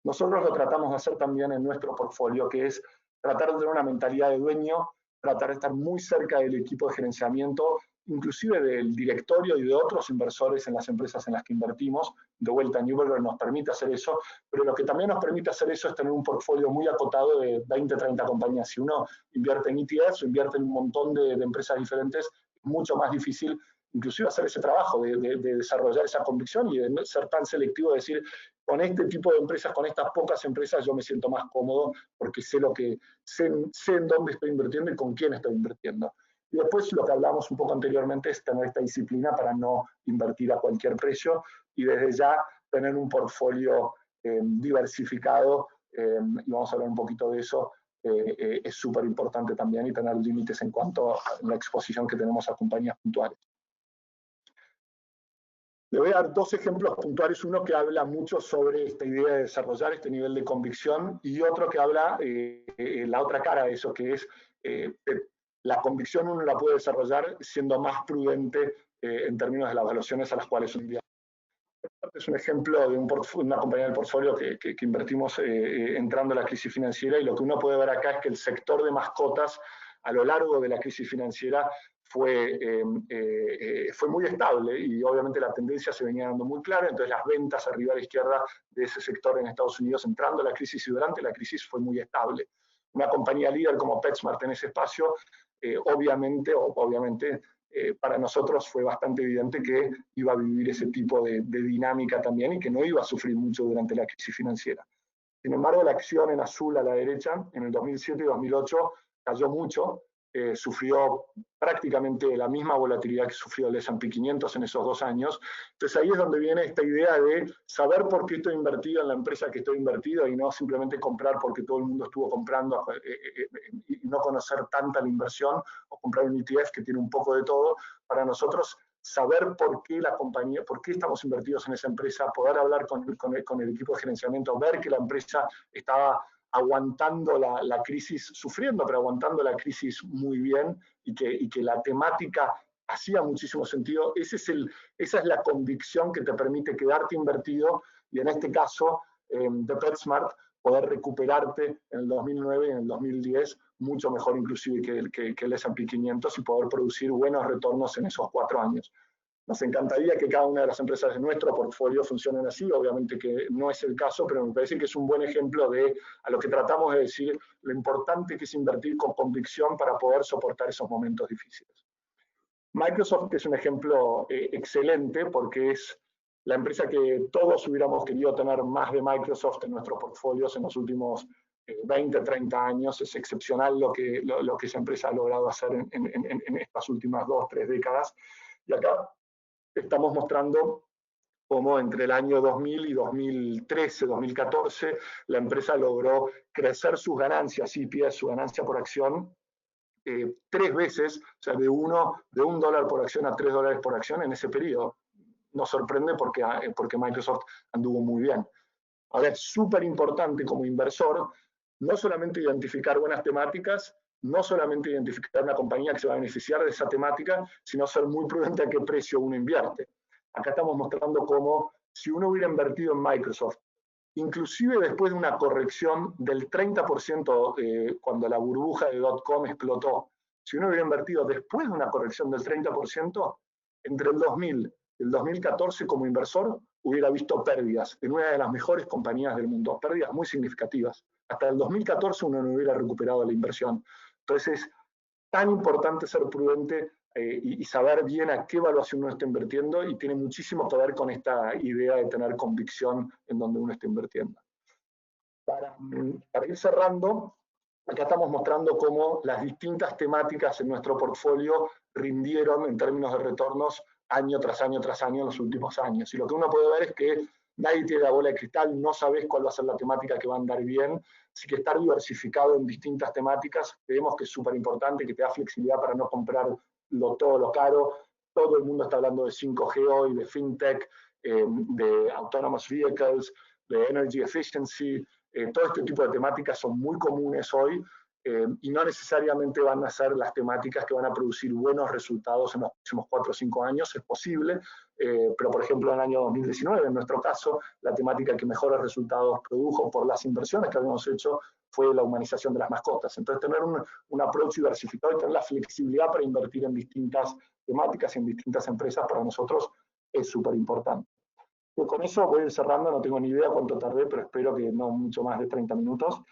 nosotros lo tratamos de hacer también en nuestro portfolio, que es tratar de tener una mentalidad de dueño, tratar de estar muy cerca del equipo de gerenciamiento, inclusive del directorio y de otros inversores en las empresas en las que invertimos. De vuelta, Neuberger nos permite hacer eso, pero lo que también nos permite hacer eso es tener un portfolio muy acotado de 20, 30 compañías. Si uno invierte en ETFs o invierte en un montón de empresas diferentes, es mucho más difícil inclusive hacer ese trabajo de desarrollar esa convicción y de ser tan selectivo, de decir, con este tipo de empresas, con estas pocas empresas, yo me siento más cómodo porque sé en dónde estoy invirtiendo y con quién estoy invirtiendo. Y después lo que hablamos un poco anteriormente es tener esta disciplina para no invertir a cualquier precio y desde ya tener un portfolio diversificado, y vamos a hablar un poquito de eso, es súper importante también y tener límites en cuanto a la exposición que tenemos a compañías puntuales. Le voy a dar 2 ejemplos puntuales, uno que habla mucho sobre esta idea de desarrollar este nivel de convicción y otro que habla la otra cara de eso, que es la convicción uno la puede desarrollar siendo más prudente en términos de las evaluaciones a las cuales uno invierte. Este es un ejemplo de una compañía del portfolio que invertimos entrando a la crisis financiera y lo que uno puede ver acá es que el sector de mascotas a lo largo de la crisis financiera fue muy estable y obviamente la tendencia se venía dando muy clara, entonces las ventas arriba a la izquierda de ese sector en Estados Unidos entrando a la crisis y durante la crisis fue muy estable. Una compañía líder como PetSmart en ese espacio, obviamente para nosotros fue bastante evidente que iba a vivir ese tipo de dinámica también y que no iba a sufrir mucho durante la crisis financiera. Sin embargo, la acción en azul a la derecha, en el 2007 y 2008, cayó mucho, sufrió prácticamente la misma volatilidad que sufrió el S&P 500 en esos 2 años. Entonces ahí es donde viene esta idea de saber por qué estoy invertido en la empresa que estoy invertido y no simplemente comprar porque todo el mundo estuvo comprando y no conocer tanta la inversión o comprar un ETF que tiene un poco de todo. Para nosotros, saber por qué la compañía, por qué estamos invertidos en esa empresa, poder hablar con el equipo de gerenciamiento, ver que la empresa estaba aguantando la crisis, sufriendo, pero aguantando la crisis muy bien y que la temática hacía muchísimo sentido. Esa es la convicción que te permite quedarte invertido y en este caso de PetSmart poder recuperarte en el 2009 y en el 2010 mucho mejor inclusive que el S&P 500 y poder producir buenos retornos en esos 4 años. Nos encantaría que cada una de las empresas de nuestro portfolio funcionen así, obviamente que no es el caso, pero me parece que es un buen ejemplo de a lo que tratamos de decir, lo importante que es invertir con convicción para poder soportar esos momentos difíciles. Microsoft es un ejemplo excelente porque es la empresa que todos hubiéramos querido tener más de Microsoft en nuestros portfolios en los últimos 20, 30 años. Es excepcional lo que esa empresa ha logrado hacer en estas últimas 2, 3 décadas. Y acá estamos mostrando cómo entre el año 2000 y 2013, 2014, la empresa logró crecer sus ganancias, EPS, su ganancia por acción, 3 veces, o sea, de $1 por acción a $3 por acción en ese periodo. Nos sorprende porque Microsoft anduvo muy bien. Ahora es súper importante como inversor no solamente identificar buenas temáticas, no solamente identificar una compañía que se va a beneficiar de esa temática, sino ser muy prudente a qué precio uno invierte. Acá estamos mostrando cómo si uno hubiera invertido en Microsoft, inclusive después de una corrección del 30% cuando la burbuja de .com explotó, si uno hubiera invertido después de una corrección del 30%, entre el 2000 y el 2014 como inversor hubiera visto pérdidas en una de las mejores compañías del mundo, pérdidas muy significativas. Hasta el 2014 uno no hubiera recuperado la inversión. Entonces es tan importante ser prudente y saber bien a qué evaluación uno está invirtiendo y tiene muchísimo que ver con esta idea de tener convicción en donde uno está invirtiendo. Para ir cerrando, acá estamos mostrando cómo las distintas temáticas en nuestro portfolio rindieron en términos de retornos año tras año tras año en los últimos años. Y lo que uno puede ver es que nadie tiene la bola de cristal, no sabes cuál va a ser la temática que va a andar bien, así que estar diversificado en distintas temáticas, creemos que es súper importante, que te da flexibilidad para no comprar todo lo caro. Todo el mundo está hablando de 5G hoy, de FinTech, de Autonomous Vehicles, de Energy Efficiency. Todo este tipo de temáticas son muy comunes hoy y no necesariamente van a ser las temáticas que van a producir buenos resultados en los próximos 4 o 5 años, es posible, pero por ejemplo en el año 2019, en nuestro caso, la temática que mejores resultados produjo por las inversiones que habíamos hecho fue la humanización de las mascotas. Entonces tener un approach diversificado y tener la flexibilidad para invertir en distintas temáticas y en distintas empresas para nosotros es súper importante. Con eso voy a ir cerrando, no tengo ni idea cuánto tardé, pero espero que no mucho más de 30 minutos.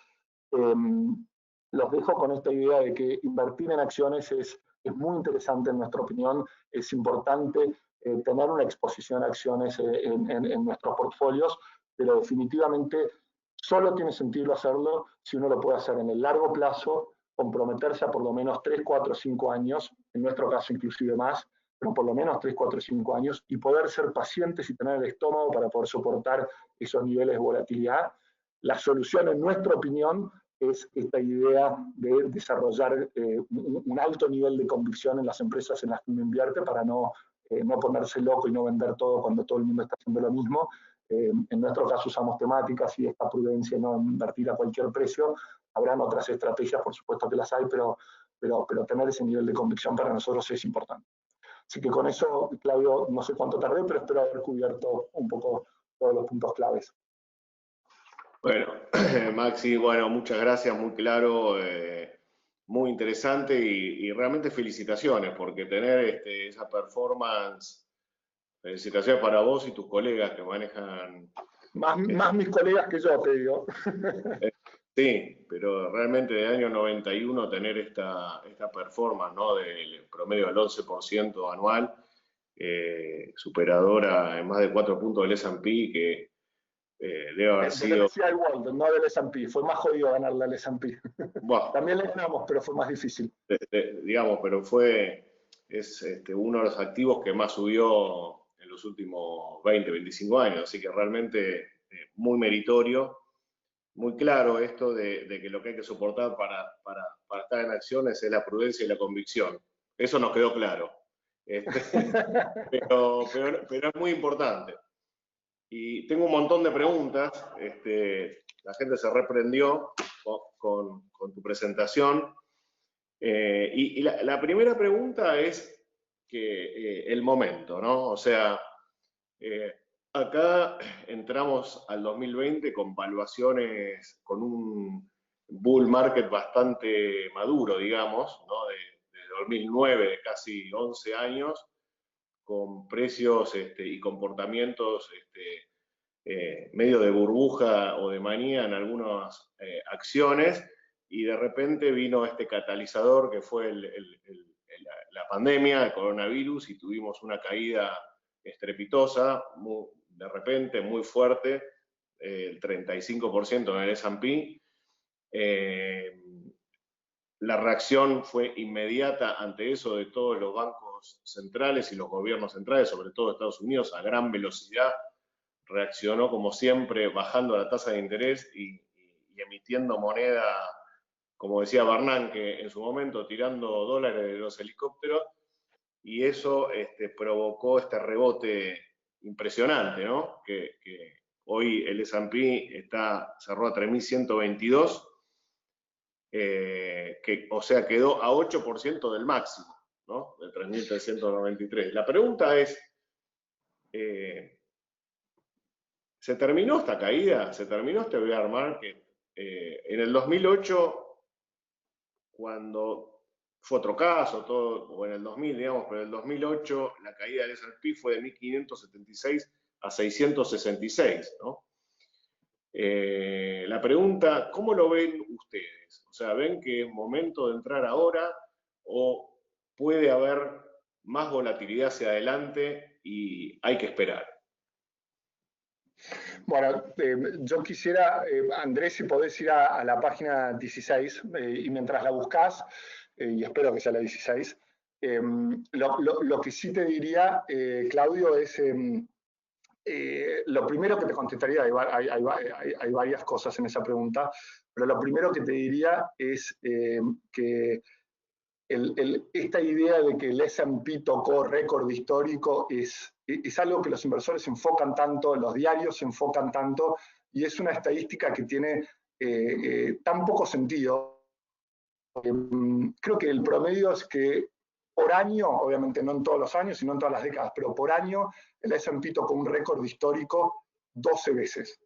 Los dejo con esta idea de que invertir en acciones es muy interesante en nuestra opinión, es importante tener una exposición a acciones en nuestros portfolios, pero definitivamente solo tiene sentido hacerlo si uno lo puede hacer en el largo plazo, comprometerse a por lo menos 3, 4, 5 años, en nuestro caso inclusive más, pero por lo menos 3, 4, 5 años, y poder ser pacientes y tener el estómago para poder soportar esos niveles de volatilidad. La solución, en nuestra opinión, es esta idea de desarrollar un alto nivel de convicción en las empresas en las que uno invierte para no ponerse loco y no vender todo cuando todo el mundo está haciendo lo mismo. En nuestro caso usamos temáticas y esta prudencia, no invertir a cualquier precio. Habrán otras estrategias, por supuesto que las hay, pero tener ese nivel de convicción para nosotros es importante. Así que con eso, Claudio, no sé cuánto tardé, pero espero haber cubierto un poco todos los puntos claves. Bueno, Maxi, bueno, muchas gracias, muy claro. muy interesante y realmente felicitaciones, porque tener esa performance, felicitaciones para vos y tus colegas que manejan. Más mis colegas que yo, te digo. Sí, pero realmente de año 91 tener esta performance, ¿no? Del promedio del 11% anual, superadora en más de 4 puntos del S&P, que debe haber Del sido, MSCI World, no del S&P. Fue más jodido ganarle al S&P. bueno, También le ganamos, pero fue más difícil. digamos, pero es uno de los activos que más subió en los últimos 20, 25 años, así que realmente muy meritorio, muy claro esto de que lo que hay que soportar para estar en acciones es la prudencia y la convicción. Eso nos quedó claro. Pero es muy importante. Y tengo un montón de preguntas. La gente se reprendió con tu presentación. Y la primera pregunta es que el momento, ¿no? O sea, acá entramos al 2020 con valuaciones, con un bull market bastante maduro, digamos, ¿no? De 2009, de casi 11 años, con precios y comportamientos medio de burbuja o de manía en algunas acciones, y de repente vino este catalizador que fue la pandemia, el coronavirus, y tuvimos una caída estrepitosa, de repente, muy fuerte, el 35% en el S&P. La reacción fue inmediata ante eso de todos los bancos centrales y los gobiernos centrales, sobre todo Estados Unidos, a gran velocidad. Reaccionó como siempre bajando la tasa de interés y emitiendo moneda, como decía Bernanke en su momento, tirando dólares de los helicópteros, y eso provocó este rebote impresionante, ¿no? Que hoy el S&P cerró a 3.122, o sea, quedó a 8% del máximo, ¿no? De 3.393. La pregunta es, ¿se terminó esta caída? ¿Se terminó este bear market? En el 2008, cuando fue otro caso, o en el 2000, digamos, pero en el 2008 la caída del S&P fue de 1.576 a 666, ¿no? La pregunta, ¿cómo lo ven ustedes? O sea, ¿ven que es momento de entrar ahora o puede haber más volatilidad hacia adelante y hay que esperar? Bueno, yo quisiera, Andrés, si podés ir a la página 16 y mientras la buscás, y espero que sea la 16, lo que sí te diría, Claudio, es lo primero que te contestaría, hay varias cosas en esa pregunta, pero lo primero que te diría es que esta idea de que el S&P tocó récord histórico es algo que los inversores se enfocan tanto, los diarios se enfocan tanto, y es una estadística que tiene tan poco sentido. Creo que el promedio es que por año, obviamente no en todos los años, sino en todas las décadas, pero por año el S&P tocó un récord histórico 12 veces.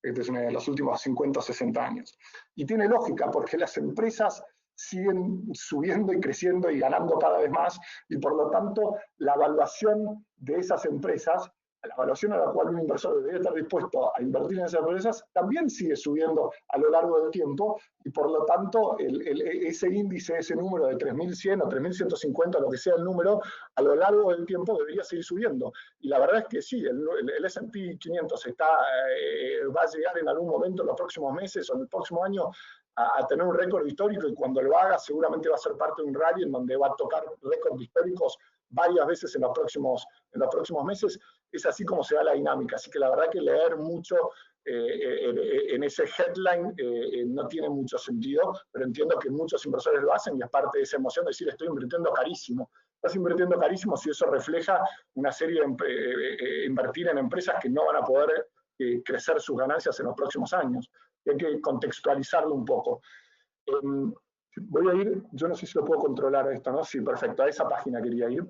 Este es uno de los últimos 50 o 60 años. Y tiene lógica, porque las empresas siguen subiendo y creciendo y ganando cada vez más, y por lo tanto la evaluación de esas empresas, la evaluación a la cual un inversor debería estar dispuesto a invertir en esas empresas, también sigue subiendo a lo largo del tiempo, y por lo tanto ese índice, ese número de 3.100 o 3.150, lo que sea el número, a lo largo del tiempo debería seguir subiendo. Y la verdad es que sí, el S&P 500 va a llegar en algún momento en los próximos meses o en el próximo año a tener un récord histórico, y cuando lo haga seguramente va a ser parte de un rally en donde va a tocar récords históricos varias veces en los próximos meses. Es así como se da la dinámica. Así que la verdad que leer mucho en ese headline no tiene mucho sentido, pero entiendo que muchos inversores lo hacen y es parte de esa emoción de decir estoy invirtiendo carísimo. Estás invirtiendo carísimo si eso refleja una serie de invertir en empresas que no van a poder crecer sus ganancias en los próximos años. Y hay que contextualizarlo un poco. Voy a ir, yo no sé si lo puedo controlar esto, ¿no? Sí, perfecto, a esa página quería ir.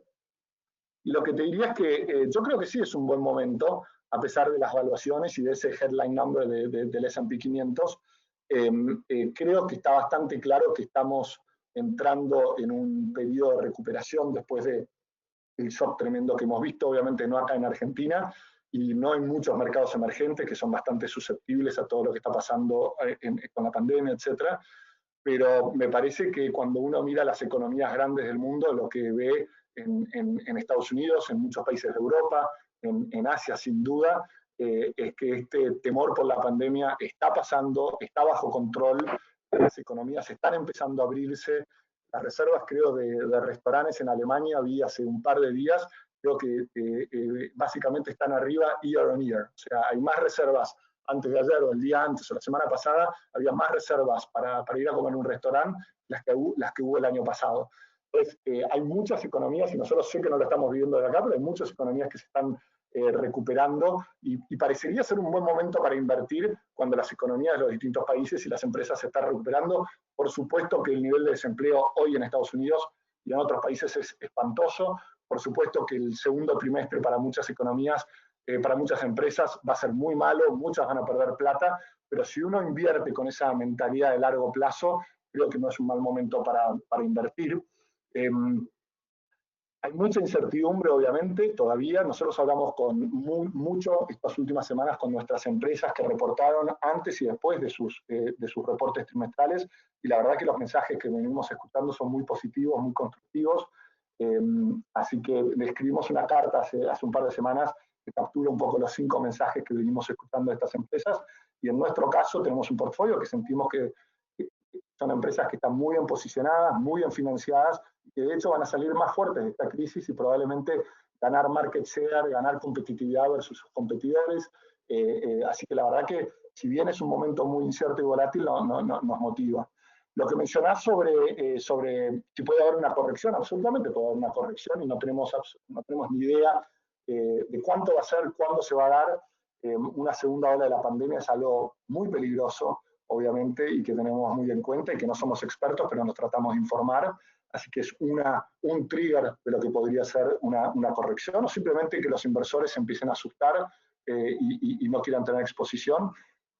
Y lo que te diría es que yo creo que sí es un buen momento, a pesar de las valuaciones y de ese headline number del S&P 500. Creo que está bastante claro que estamos entrando en un periodo de recuperación después del shock tremendo que hemos visto, obviamente no acá en Argentina, y no en muchos mercados emergentes que son bastante susceptibles a todo lo que está pasando con la pandemia, etcétera. Pero me parece que cuando uno mira las economías grandes del mundo, lo que ve en Estados Unidos, en muchos países de Europa, en Asia sin duda, es que este temor por la pandemia está pasando, está bajo control, las economías están empezando a abrirse. Las reservas, creo, de restaurantes en Alemania vi hace un par de días, creo que básicamente están arriba year on year. O sea, hay más reservas antes de ayer o el día antes o la semana pasada, había más reservas para ir a comer en un restaurante las que hubo el año pasado. Entonces, hay muchas economías, y nosotros sé que no lo estamos viviendo de acá, pero hay muchas economías que se están recuperando y parecería ser un buen momento para invertir cuando las economías de los distintos países y las empresas se están recuperando. Por supuesto que el nivel de desempleo hoy en Estados Unidos y en otros países es espantoso. Por supuesto que el segundo trimestre para muchas economías, para muchas empresas va a ser muy malo, muchas van a perder plata, pero si uno invierte con esa mentalidad de largo plazo, creo que no es un mal momento para invertir. Hay mucha incertidumbre, obviamente, todavía. Nosotros hablamos mucho estas últimas semanas con nuestras empresas que reportaron antes y después de sus reportes trimestrales, y la verdad que los mensajes que venimos escuchando son muy positivos, muy constructivos. Así que le escribimos una carta hace un par de semanas que captura un poco los 5 mensajes que venimos escuchando de estas empresas, y en nuestro caso tenemos un portfolio que sentimos que son empresas que están muy bien posicionadas, muy bien financiadas, y que de hecho van a salir más fuertes de esta crisis y probablemente ganar market share, ganar competitividad versus sus competidores. Así que la verdad que si bien es un momento muy incierto y volátil, nos motiva. Lo que mencionás sobre si puede haber una corrección, absolutamente puede haber una corrección, y no tenemos ni idea de cuánto va a ser, cuándo se va a dar. Una segunda ola de la pandemia es algo muy peligroso, obviamente, y que tenemos muy en cuenta, y que no somos expertos, pero nos tratamos de informar. Así que es un trigger de lo que podría ser una corrección, o simplemente que los inversores se empiecen a asustar y no quieran tener exposición.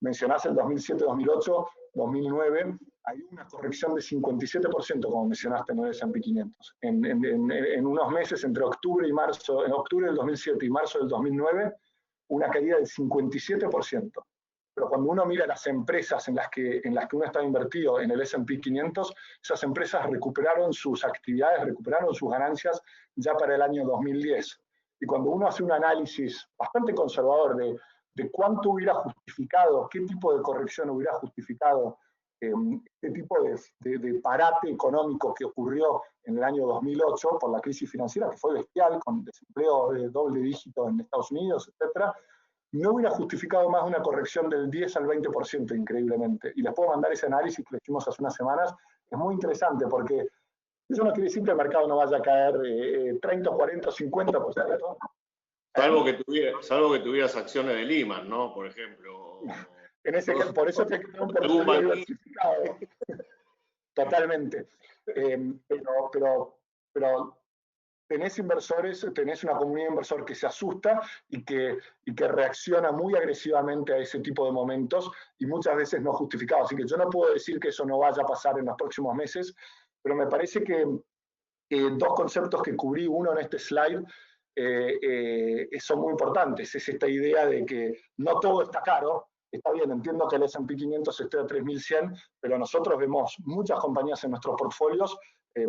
Mencionás el 2007, 2008, 2009, hay una corrección de 57%, como mencionaste, en el S&P 500. En unos meses, entre octubre y marzo, en octubre del 2007 y marzo del 2009, una caída del 57%. Pero cuando uno mira las empresas en las que uno está invertido en el S&P 500, esas empresas recuperaron sus actividades, recuperaron sus ganancias ya para el año 2010. Y cuando uno hace un análisis bastante conservador de cuánto hubiera justificado, qué tipo de corrección hubiera justificado este tipo de parate económico que ocurrió en el año 2008 por la crisis financiera, que fue bestial, con desempleo de doble dígito en Estados Unidos, etcétera, no hubiera justificado más una corrección del 10 al 20%, increíblemente. Y les puedo mandar ese análisis que le hicimos hace unas semanas. Es muy interesante porque eso no quiere decir que el mercado no vaya a caer 30, 40, 50%. Salvo que tuvieras acciones de Lehman, ¿no? Por ejemplo. Por eso hay que tener un portafolio diversificado. Totalmente. Pero tenés inversores, tenés una comunidad de inversor que se asusta y que reacciona muy agresivamente a ese tipo de momentos, y muchas veces no justificado. Así que yo no puedo decir que eso no vaya a pasar en los próximos meses, pero me parece que dos conceptos que cubrí, uno en este slide, son muy importantes. Es esta idea de que no todo está caro. Está bien, entiendo que el S&P 500 esté a 3.100, pero nosotros vemos muchas compañías en nuestros portfolios,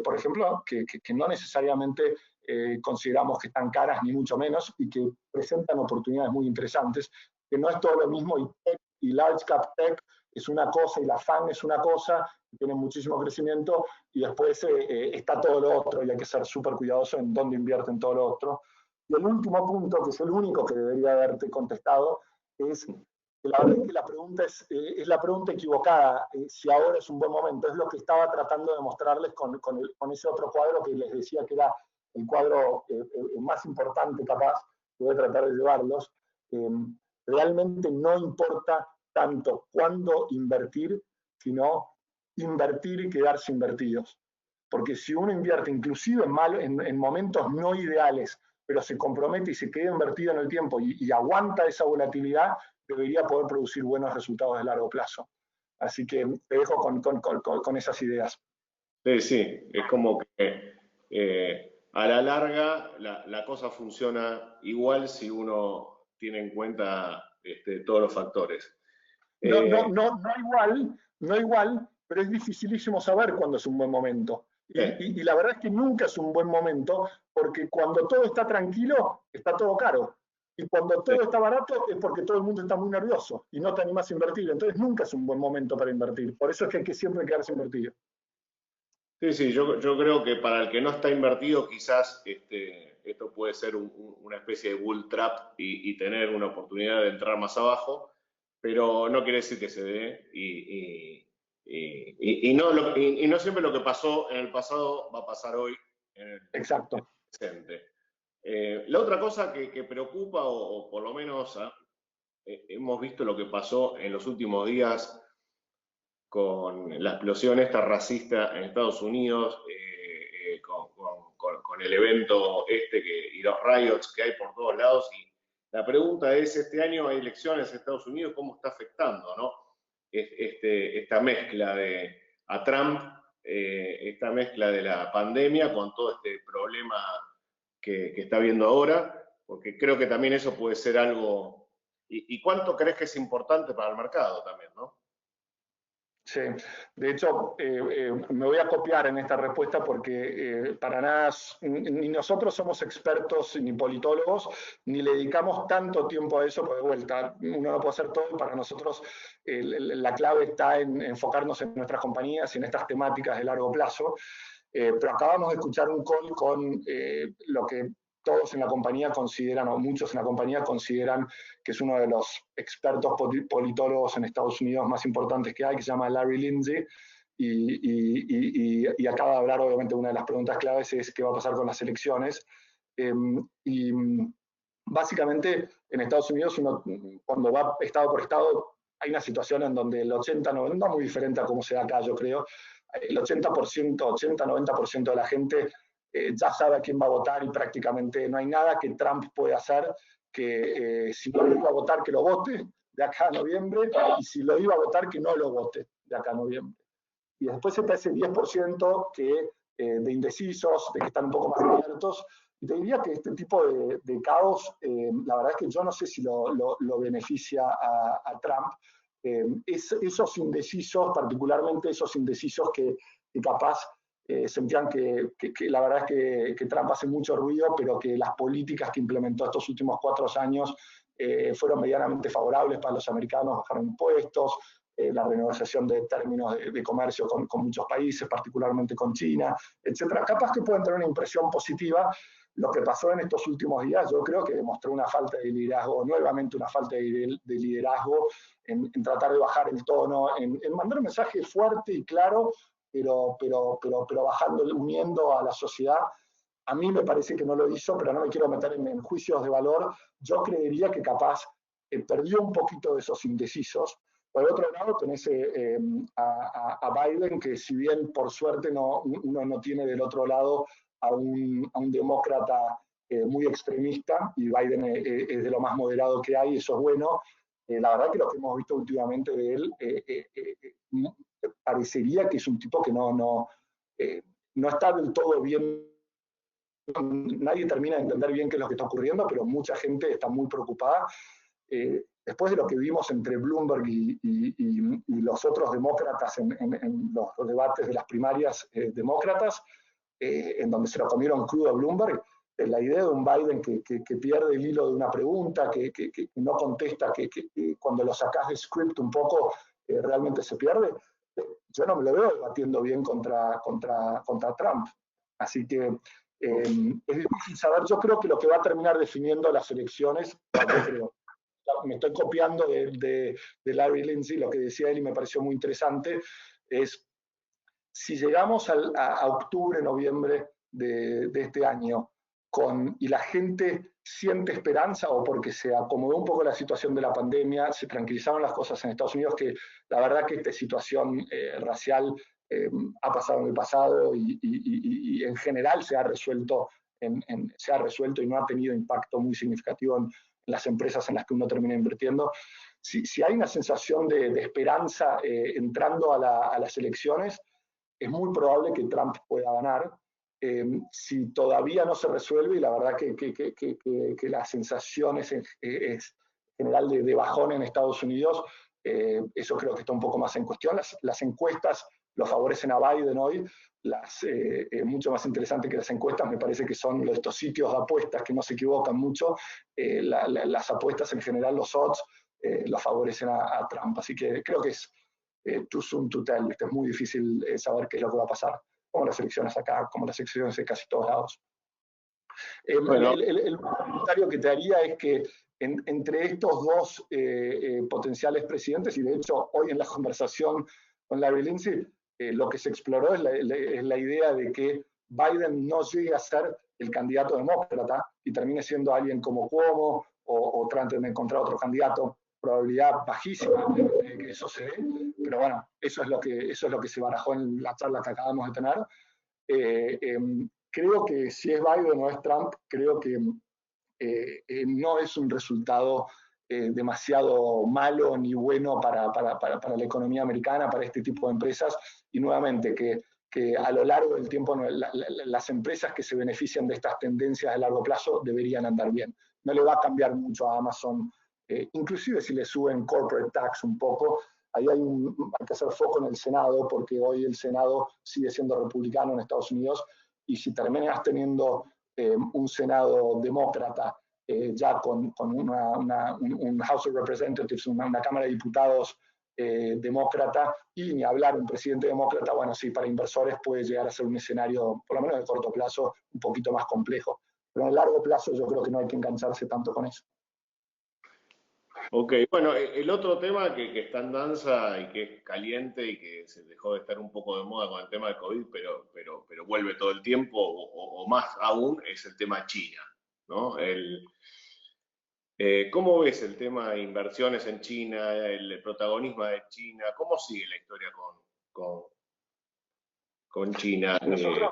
por ejemplo, que no necesariamente consideramos que están caras, ni mucho menos, y que presentan oportunidades muy interesantes, que no es todo lo mismo, y large cap tech es una cosa, y la FAN es una cosa, tiene muchísimo crecimiento, y después está todo lo otro, y hay que ser súper cuidadoso en dónde invierte en todo lo otro. Y el último punto, que es el único que debería haberte contestado, es que la verdad es que la pregunta es la pregunta equivocada, si ahora es un buen momento. Es lo que estaba tratando de mostrarles con ese otro cuadro que les decía que era el cuadro más importante, capaz, que voy a tratar de llevarlos. Realmente no importa tanto cuándo invertir, sino invertir y quedarse invertidos. Porque si uno invierte, inclusive en momentos no ideales, pero se compromete y se queda invertido en el tiempo y aguanta esa volatilidad, debería poder producir buenos resultados de largo plazo. Así que te dejo con esas ideas. Sí, sí, es como que a la larga la cosa funciona igual si uno tiene en cuenta todos los factores. No, no, Eh, no, no igual, no igual, pero es dificilísimo saber cuándo es un buen momento. eh, Y la verdad es que nunca es un buen momento, porque cuando todo está tranquilo, está todo caro. Y cuando sí. todo está barato es porque todo el mundo está muy nervioso y no te animas a invertir. Entonces nunca es un buen momento para invertir. Por eso es que hay que siempre quedarse invertido. Sí, sí, yo creo que para el que no está invertido, quizás esto puede ser una especie de bull trap y tener una oportunidad de entrar más abajo, pero no quiere decir que se dé y no siempre lo que pasó en el pasado va a pasar hoy en el Exacto. presente. La otra cosa que preocupa, o por lo menos hemos visto lo que pasó en los últimos días con la explosión esta racista en Estados Unidos, con el evento y los riots que hay por todos lados. Y la pregunta es, este año hay elecciones en Estados Unidos, ¿cómo está afectando, no? Esta mezcla a Trump, esta mezcla de la pandemia con todo este problema que está viendo ahora, porque creo que también eso puede ser algo. ¿Y cuánto crees que es importante para el mercado también, no? Sí, de hecho, me voy a copiar en esta respuesta porque para nada, ni nosotros somos expertos ni politólogos, ni le dedicamos tanto tiempo a eso, porque de vuelta, uno no puede hacer todo, para nosotros la clave está en enfocarnos en nuestras compañías y en estas temáticas de largo plazo. Pero acabamos de escuchar un call con lo que todos en la compañía consideran, o muchos en la compañía consideran que es uno de los expertos politólogos en Estados Unidos más importantes que hay, que se llama Larry Lindsay, y acaba de hablar, obviamente, una de las preguntas claves es qué va a pasar con las elecciones. Y básicamente en Estados Unidos, uno, cuando va estado por estado, hay una situación en donde el 80-90, muy diferente a cómo se da acá, yo creo, el 80%, 80-90% de la gente ya sabe a quién va a votar y prácticamente no hay nada que Trump pueda hacer que si no lo iba a votar que lo vote de acá a noviembre y si lo iba a votar que no lo vote de acá a noviembre. Y después está ese 10% de indecisos, de que están un poco más abiertos. Y te diría que este tipo de caos, la verdad es que yo no sé si lo beneficia a Trump. Esos indecisos, particularmente esos indecisos que capaz sentían que la verdad es que Trump hace mucho ruido, pero que las políticas que implementó estos últimos 4 años fueron medianamente favorables para los americanos, bajaron impuestos, la renegociación de términos de comercio con muchos países, particularmente con China, etcétera. Capaz que pueden tener una impresión positiva. Lo que pasó en estos últimos días, yo creo que demostró una falta de liderazgo, nuevamente una falta de liderazgo en tratar de bajar el tono, en mandar un mensaje fuerte y claro, pero bajando, uniendo a la sociedad. A mí me parece que no lo hizo, pero no me quiero meter en juicios de valor. Yo creería que capaz perdió un poquito de esos indecisos. Por el otro lado, tenés a Biden, que si bien por suerte uno no tiene del otro lado a un demócrata muy extremista, y Biden es de lo más moderado que hay, eso es bueno. La verdad que lo que hemos visto últimamente de él parecería que es un tipo que no está del todo bien. Nadie termina de entender bien qué es lo que está ocurriendo, pero mucha gente está muy preocupada. Después de lo que vimos entre Bloomberg y los otros demócratas en los debates de las primarias demócratas, en donde se lo comieron crudo a Bloomberg, la idea de un Biden que pierde el hilo de una pregunta, que no contesta, que cuando lo sacás de script un poco realmente se pierde, yo no me lo veo debatiendo bien contra Trump. Así que es difícil saber. Yo creo que lo que va a terminar definiendo las elecciones, yo creo, me estoy copiando de Larry Lindsay, lo que decía él y me pareció muy interesante, es si llegamos a octubre, noviembre de este año y la gente siente esperanza o porque se acomodó un poco la situación de la pandemia, se tranquilizaron las cosas en Estados Unidos, que la verdad que esta situación racial ha pasado en el pasado y en general se ha resuelto y no ha tenido impacto muy significativo en las empresas en las que uno termina invirtiendo. Si hay una sensación de esperanza entrando a las elecciones, es muy probable que Trump pueda ganar. Si todavía no se resuelve, y la verdad que la sensación es general de bajón en Estados Unidos, eso creo que está un poco más en cuestión. Las encuestas lo favorecen a Biden hoy, mucho más interesante que las encuestas me parece que son estos sitios de apuestas que no se equivocan mucho. Las apuestas en general, los odds, lo favorecen a Trump. Así que creo que es too soon to tell. Es muy difícil saber qué es lo que va a pasar, como las elecciones acá, como las elecciones de casi todos lados. Bueno, el comentario que te haría es que entre estos dos potenciales presidentes, y de hecho hoy en la conversación con Larry Lindsey, lo que se exploró es la idea de que Biden no llegue a ser el candidato demócrata y termine siendo alguien como Cuomo o traten de encontrar otro candidato. Probabilidad bajísima de que eso se dé, pero bueno, eso es lo que se barajó en la charla que acabamos de tener. Creo que si es Biden o es Trump, creo que no es un resultado demasiado malo ni bueno para la economía americana, para este tipo de empresas, y nuevamente que a lo largo del tiempo las empresas que se benefician de estas tendencias a largo plazo deberían andar bien. No le va a cambiar mucho a Amazon, inclusive si le suben corporate tax un poco. Ahí hay que hacer foco en el Senado, porque hoy el Senado sigue siendo republicano en Estados Unidos, y si terminas teniendo un Senado demócrata, ya con un House of Representatives, una Cámara de Diputados demócrata, y ni hablar un presidente demócrata, bueno, sí, para inversores puede llegar a ser un escenario, por lo menos de corto plazo, un poquito más complejo. Pero en el largo plazo yo creo que no hay que engancharse tanto con eso. ok, bueno, el otro tema que está en danza y que es caliente y que se dejó de estar un poco de moda con el tema del COVID, pero vuelve todo el tiempo, o más aún, es el tema China, ¿no? ¿Cómo ves el tema de inversiones en China, el protagonismo de China? ¿Cómo sigue la historia con China? Nosotros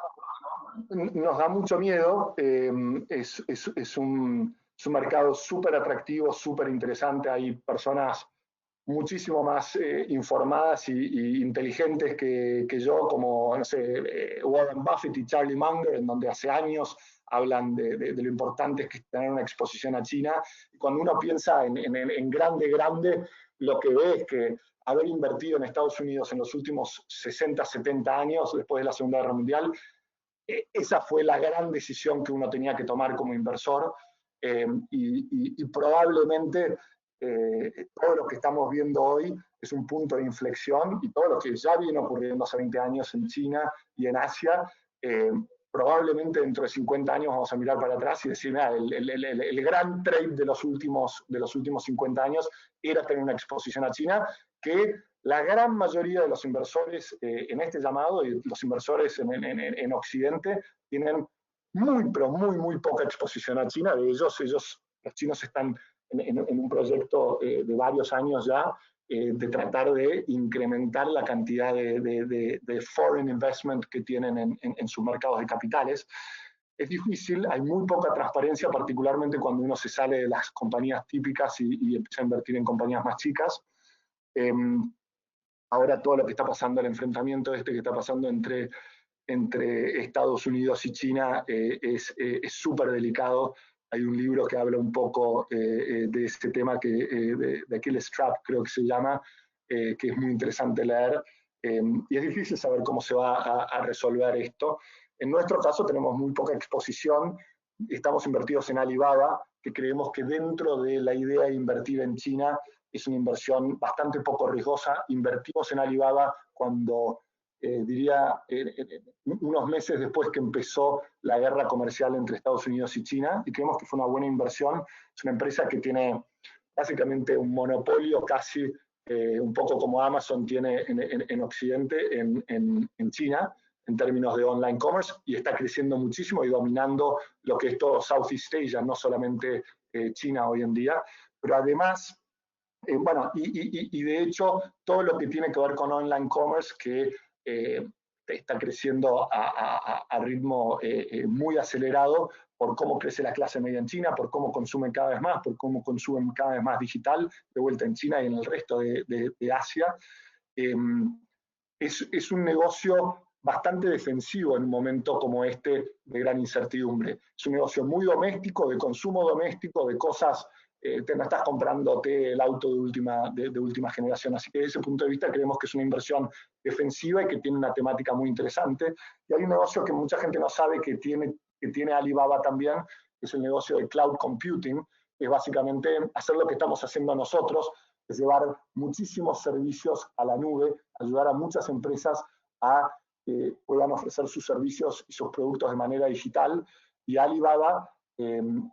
nos da mucho miedo, es un mercado súper atractivo, súper interesante, hay personas muchísimo más informadas y inteligentes que yo, como, no sé, Warren Buffett y Charlie Munger, en donde hace años hablan de lo importante que es tener una exposición a China. Y cuando uno piensa en grande, lo que ve es que haber invertido en Estados Unidos en los últimos 60, 70 años, después de la Segunda Guerra Mundial, esa fue la gran decisión que uno tenía que tomar como inversor, y probablemente todo lo que estamos viendo hoy es un punto de inflexión, y todo lo que ya viene ocurriendo hace 20 años en China y en Asia, probablemente dentro de 50 años vamos a mirar para atrás y decir, mira, el gran trade de los últimos 50 años era tener una exposición a China, que la gran mayoría de los inversores en este llamado, y los inversores en Occidente, tienen pero muy poca exposición a China. De ellos, los chinos están en un proyecto de varios años ya, de tratar de incrementar la cantidad de foreign investment que tienen en sus mercados de capitales. Es difícil, hay muy poca transparencia, particularmente cuando uno se sale de las compañías típicas y empieza a invertir en compañías más chicas. Ahora todo lo que está pasando, el enfrentamiento que está pasando entre Estados Unidos y China es súper delicado. Hay un libro que habla un poco de este tema, de Achilles Trap, creo que se llama, que es muy interesante leer. Y es difícil saber cómo se va a resolver esto. En nuestro caso tenemos muy poca exposición. Estamos invertidos en Alibaba, que creemos que dentro de la idea de invertir en China es una inversión bastante poco riesgosa. Invertimos en Alibaba cuando, diría, unos meses después que empezó la guerra comercial entre Estados Unidos y China, y creemos que fue una buena inversión. Es una empresa que tiene básicamente un monopolio casi, un poco como Amazon tiene en Occidente, en China, en términos de online commerce, y está creciendo muchísimo y dominando lo que es todo Southeast Asia, no solamente China hoy en día, pero además, bueno, y de hecho, todo lo que tiene que ver con online commerce, que está creciendo a ritmo muy acelerado por cómo crece la clase media en China, por cómo consumen cada vez más, por cómo consumen cada vez más digital, de vuelta en China y en el resto de Asia. Es un negocio bastante defensivo en un momento como este de gran incertidumbre. Es un negocio muy doméstico, de consumo doméstico, de cosas, no estás comprándote el auto de última generación. Así que desde ese punto de vista creemos que es una inversión defensiva y que tiene una temática muy interesante. Y hay un negocio que mucha gente no sabe que tiene Alibaba también, que es el negocio de cloud computing, que es básicamente hacer lo que estamos haciendo nosotros, es llevar muchísimos servicios a la nube, ayudar a muchas empresas a que puedan ofrecer sus servicios y sus productos de manera digital. Y Alibaba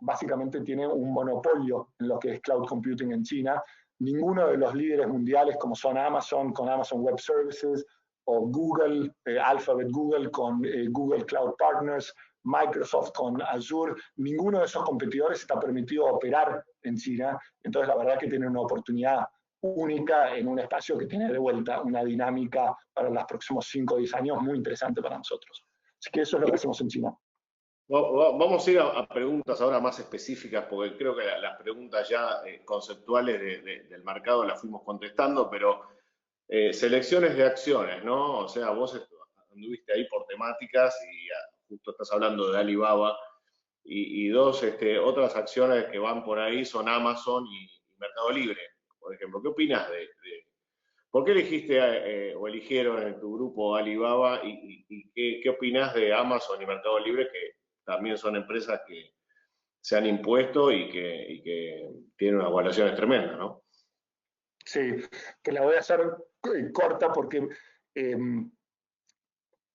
básicamente tiene un monopolio en lo que es cloud computing en China. Ninguno de los líderes mundiales como son Amazon con Amazon Web Services o Google, Alphabet Google con Google Cloud Partners, Microsoft con Azure, ninguno de esos competidores está permitido operar en China. Entonces la verdad que tienen una oportunidad única en un espacio que tiene de vuelta una dinámica para los próximos 5 o 10 años muy interesante para nosotros. Así que eso es lo que hacemos en China. Vamos a ir a preguntas ahora más específicas, porque creo que las preguntas ya conceptuales del mercado las fuimos contestando, pero selecciones de acciones, ¿no? O sea, vos anduviste ahí por temáticas y justo estás hablando de Alibaba y dos otras acciones que van por ahí son Amazon y Mercado Libre, por ejemplo. ¿Qué opinas por qué elegiste o eligieron en tu grupo Alibaba y qué opinas de Amazon y Mercado Libre, que también son empresas que se han impuesto y que tienen unas evaluaciones tremendas, ¿no? Sí, que la voy a hacer corta porque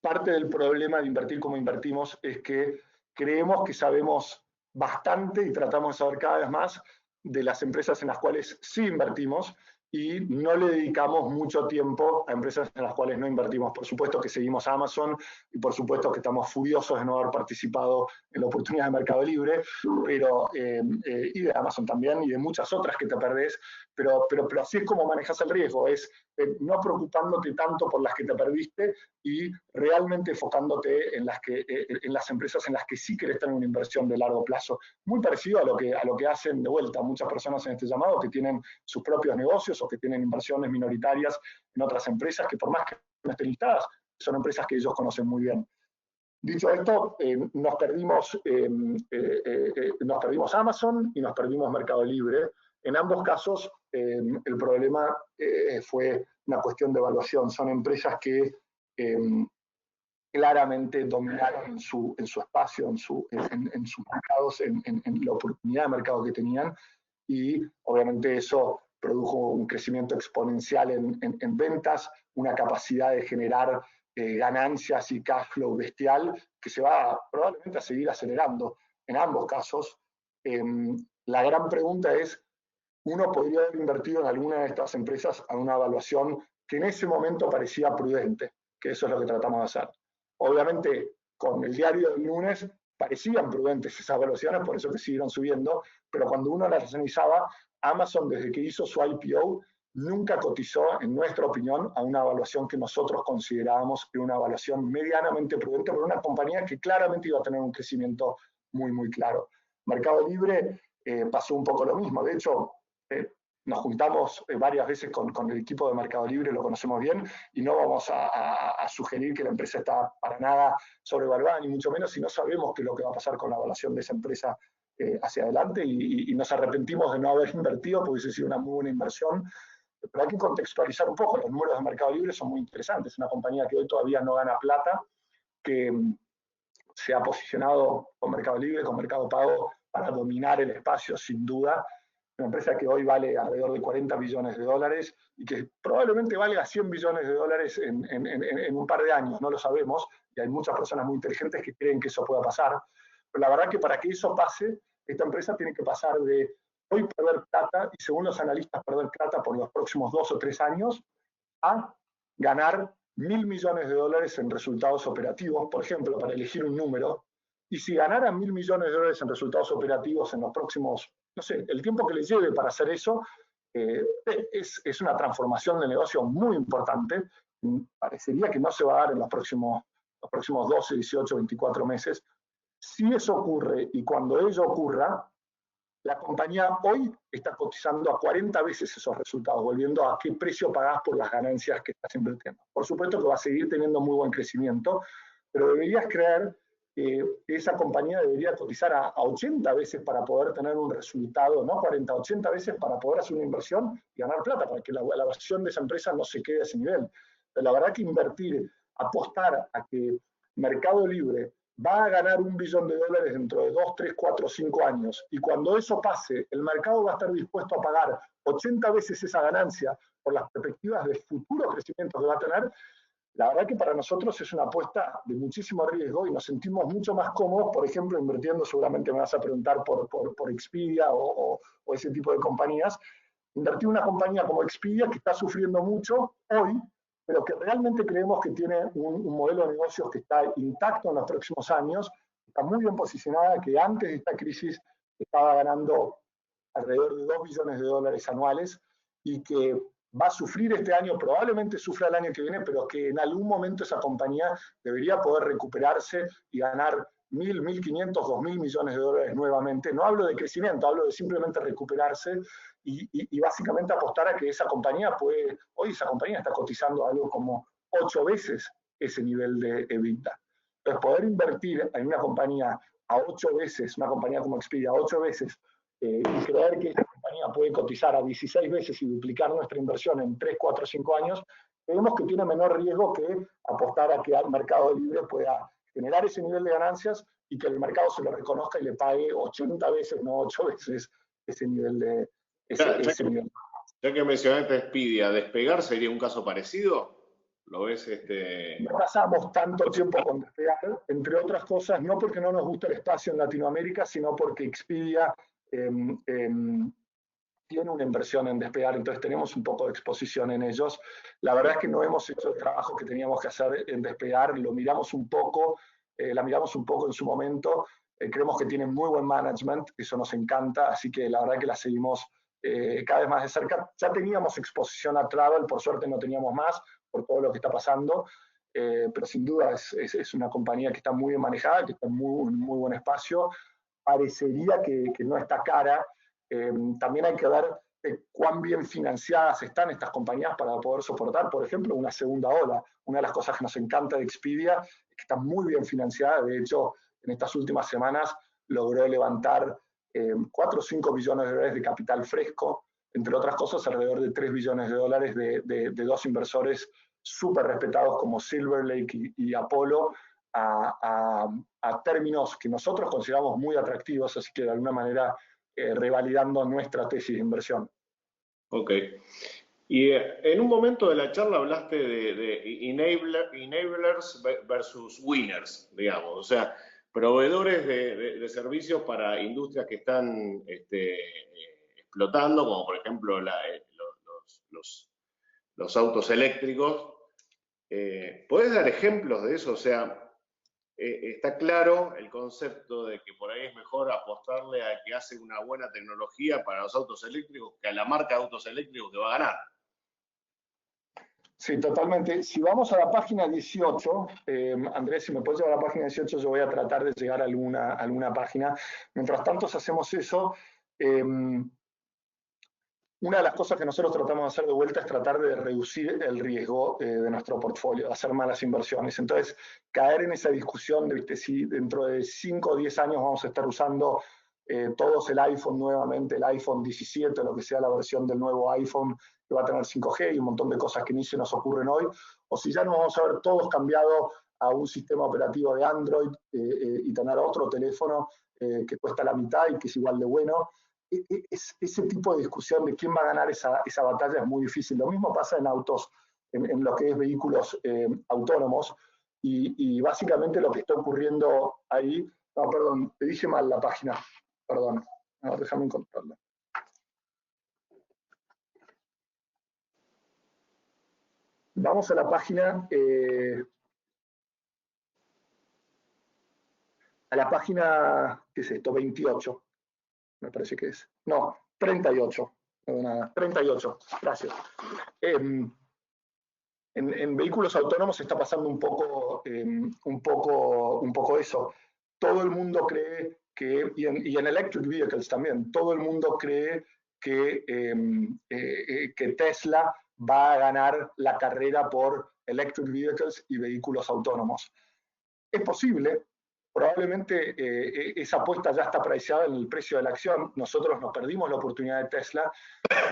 parte del problema de invertir como invertimos es que creemos que sabemos bastante y tratamos de saber cada vez más de las empresas en las cuales sí invertimos y no le dedicamos mucho tiempo a empresas en las cuales no invertimos. Por supuesto que seguimos a Amazon y por supuesto que estamos furiosos de no haber participado en la oportunidad de Mercado Libre, pero, y de Amazon también y de muchas otras que te perdés, pero así es como manejas el riesgo, es no preocupándote tanto por las que te perdiste y realmente enfocándote en las empresas en las que sí querés tener una inversión de largo plazo. Muy parecido a lo que hacen de vuelta muchas personas en este llamado que tienen sus propios negocios o que tienen inversiones minoritarias en otras empresas que por más que no estén listadas, son empresas que ellos conocen muy bien. Dicho esto, nos perdimos Amazon y nos perdimos Mercado Libre. En ambos casos, el problema fue una cuestión de evaluación. Son empresas que claramente dominaron en su espacio, en sus mercados, en la oportunidad de mercado que tenían, y obviamente eso produjo un crecimiento exponencial en ventas, una capacidad de generar ganancias y cash flow bestial que se va probablemente a seguir acelerando en ambos casos. La gran pregunta es, uno podría haber invertido en alguna de estas empresas a una evaluación que en ese momento parecía prudente, que eso es lo que tratamos de hacer. Obviamente, con el diario del lunes parecían prudentes esas evaluaciones, por eso que siguieron subiendo, pero cuando uno las analizaba, Amazon desde que hizo su IPO nunca cotizó, en nuestra opinión, a una evaluación que nosotros considerábamos que una evaluación medianamente prudente por una compañía que claramente iba a tener un crecimiento muy, muy claro. Mercado Libre pasó un poco lo mismo. De hecho, nos juntamos varias veces con el equipo de Mercado Libre, lo conocemos bien, y no vamos a sugerir que la empresa está para nada sobrevaluada, ni mucho menos, si no sabemos qué es lo que va a pasar con la evaluación de esa empresa hacia adelante, y nos arrepentimos de no haber invertido, porque hubiese sido una muy buena inversión. Pero hay que contextualizar un poco, los números de Mercado Libre son muy interesantes, es una compañía que hoy todavía no gana plata, que se ha posicionado con Mercado Libre, con Mercado Pago, para dominar el espacio, sin duda. Una empresa que hoy vale alrededor de 40 billones de dólares y que probablemente valga 100 billones de dólares en un par de años, no lo sabemos, y hay muchas personas muy inteligentes que creen que eso pueda pasar. Pero la verdad que para que eso pase, esta empresa tiene que pasar de hoy perder plata, y según los analistas perder plata por los próximos 2 o 3 años, a ganar 1.000 millones de dólares en resultados operativos, por ejemplo, para elegir un número. Y si ganaran 1.000 millones de dólares en resultados operativos en los próximos, no sé, el tiempo que les lleve para hacer eso, es una transformación de negocio muy importante. Parecería que no se va a dar en los próximos 12, 18, 24 meses. Si eso ocurre, y cuando ello ocurra, La compañía hoy está cotizando a 40 veces esos resultados, volviendo a qué precio pagás por las ganancias que estás invirtiendo. Por supuesto que va a seguir teniendo muy buen crecimiento, pero deberías creer que esa compañía debería cotizar a 80 veces para poder tener un resultado, no 40, 80 veces para poder hacer una inversión y ganar plata, para que la evaluación de esa empresa no se quede a ese nivel. Pero la verdad que invertir, apostar a que Mercado Libre va a ganar $1 billón dentro de 2, 3, 4, 5 años, y cuando eso pase, el mercado va a estar dispuesto a pagar 80 veces esa ganancia por las perspectivas de futuro crecimiento que va a tener, la verdad que para nosotros es una apuesta de muchísimo riesgo y nos sentimos mucho más cómodos, por ejemplo, invirtiendo, seguramente me vas a preguntar por Expedia o ese tipo de compañías, invertir en una compañía como Expedia que está sufriendo mucho hoy, pero que realmente creemos que tiene un modelo de negocios que está intacto en los próximos años, está muy bien posicionada, que antes de esta crisis estaba ganando alrededor de $2 billones anuales y que va a sufrir este año, probablemente sufra el año que viene, pero que en algún momento esa compañía debería poder recuperarse y ganar 1.000, 1.500, 2.000 millones de dólares nuevamente. No hablo de crecimiento, hablo de simplemente recuperarse y básicamente apostar a que esa compañía puede, hoy esa compañía está cotizando algo como 8 veces ese nivel de EBITDA. Entonces, poder invertir en una compañía a 8 veces, una compañía como Expedia, a 8 veces, y creer que esta compañía puede cotizar a 16 veces y duplicar nuestra inversión en 3, 4, 5 años, creemos que tiene menor riesgo que apostar a que el mercado libre pueda generar ese nivel de ganancias y que el mercado se lo reconozca y le pague 80 veces, no 8 veces, ese nivel de... nivel. Ya que mencionaste Expedia, ¿Despegar sería un caso parecido? ¿Lo ves? No pasamos tanto tiempo con Despegar, entre otras cosas, no porque no nos guste el espacio en Latinoamérica, sino porque Expedia tiene una inversión en Despegar, entonces tenemos un poco de exposición en ellos. La verdad es que no hemos hecho el trabajo que teníamos que hacer en Despegar, lo miramos un poco, la miramos un poco en su momento, creemos que tienen muy buen management, eso nos encanta, así que la verdad que la seguimos cada vez más de cerca. Ya teníamos exposición a travel, por suerte no teníamos más, por todo lo que está pasando, pero sin duda es una compañía que está muy bien manejada, que está en muy buen espacio. Parecería que no está cara. También hay que ver cuán bien financiadas están estas compañías para poder soportar, por ejemplo, una segunda ola. Una de las cosas que nos encanta de Expedia es que está muy bien financiada. De hecho, en estas últimas semanas logró levantar 4 o 5 billones de dólares de capital fresco, entre otras cosas, alrededor de 3 billones de dólares de dos inversores súper respetados como Silver Lake y Apollo, a términos que nosotros consideramos muy atractivos, así que de alguna manera revalidando nuestra tesis de inversión. Ok. Y en un momento de la charla hablaste de enablers versus winners, digamos, o sea, proveedores de servicios para industrias que están explotando, como por ejemplo los autos eléctricos. ¿Podés dar ejemplos de eso? O sea, está claro el concepto de que por ahí es mejor apostarle a que hace una buena tecnología para los autos eléctricos que a la marca de autos eléctricos que va a ganar. Sí, totalmente. Si vamos a la página 18, Andrés, si me puedes llevar a la página 18, yo voy a tratar de llegar a alguna página. Mientras tanto, si hacemos eso, una de las cosas que nosotros tratamos de hacer de vuelta es tratar de reducir el riesgo de nuestro portfolio, de hacer malas inversiones. Entonces, caer en esa discusión de si dentro de 5 o 10 años vamos a estar usando todos el iPhone nuevamente, el iPhone 17, lo que sea la versión del nuevo iPhone que va a tener 5G y un montón de cosas que ni se nos ocurren hoy, o si ya nos vamos a ver todos cambiado a un sistema operativo de Android y tener otro teléfono que cuesta la mitad y que es igual de bueno. Ese tipo de discusión de quién va a ganar esa batalla es muy difícil. Lo mismo pasa en autos, en lo que es vehículos autónomos, y básicamente lo que está ocurriendo ahí, no, perdón, te dije mal la página, perdón, no, déjame encontrarla. Vamos a la página, ¿qué es esto? 28. Me parece que es. No, 38. No, nada, 38. Gracias. En vehículos autónomos está pasando un poco eso. todo el mundo cree que, y en electric vehicles también, todo el mundo cree que Tesla va a ganar la carrera por electric vehicles y vehículos autónomos. Es posible, probablemente esa apuesta ya está preciada en el precio de la acción, nosotros nos perdimos la oportunidad de Tesla,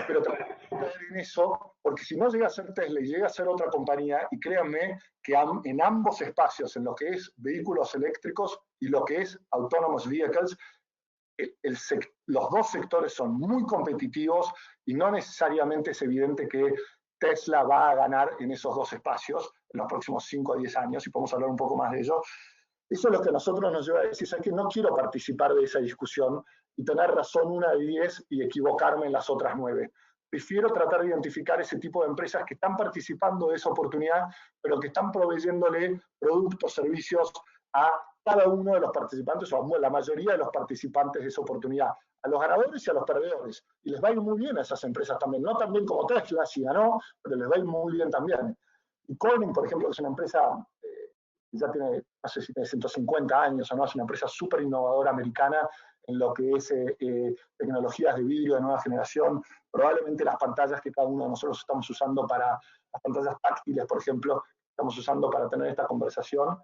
pero tratamos de caer en eso, porque si no llega a ser Tesla y llega a ser otra compañía, y créanme que en ambos espacios, en lo que es vehículos eléctricos y lo que es autonomous vehicles, los dos sectores son muy competitivos y no necesariamente es evidente que Tesla va a ganar en esos dos espacios en los próximos 5 a 10 años, y podemos hablar un poco más de ello. Eso es lo que a nosotros nos lleva a decir, ¿sabes qué? No quiero participar de esa discusión y tener razón una de 10 y equivocarme en las otras 9. Prefiero tratar de identificar ese tipo de empresas que están participando de esa oportunidad, pero que están proveyéndole productos, servicios a cada uno de los participantes, o a la mayoría de los participantes de esa oportunidad, a los ganadores y a los perdedores. Y les va a ir muy bien a esas empresas también, no tan bien como Tesla, si ganó, pero les va a ir muy bien también. Y Corning, por ejemplo, que es una empresa que ya tiene, no sé si tiene 150 años o no, es una empresa súper innovadora americana en lo que es tecnologías de vidrio de nueva generación. Probablemente las pantallas que cada uno de nosotros estamos usando para, las pantallas táctiles, por ejemplo, estamos usando para tener esta conversación,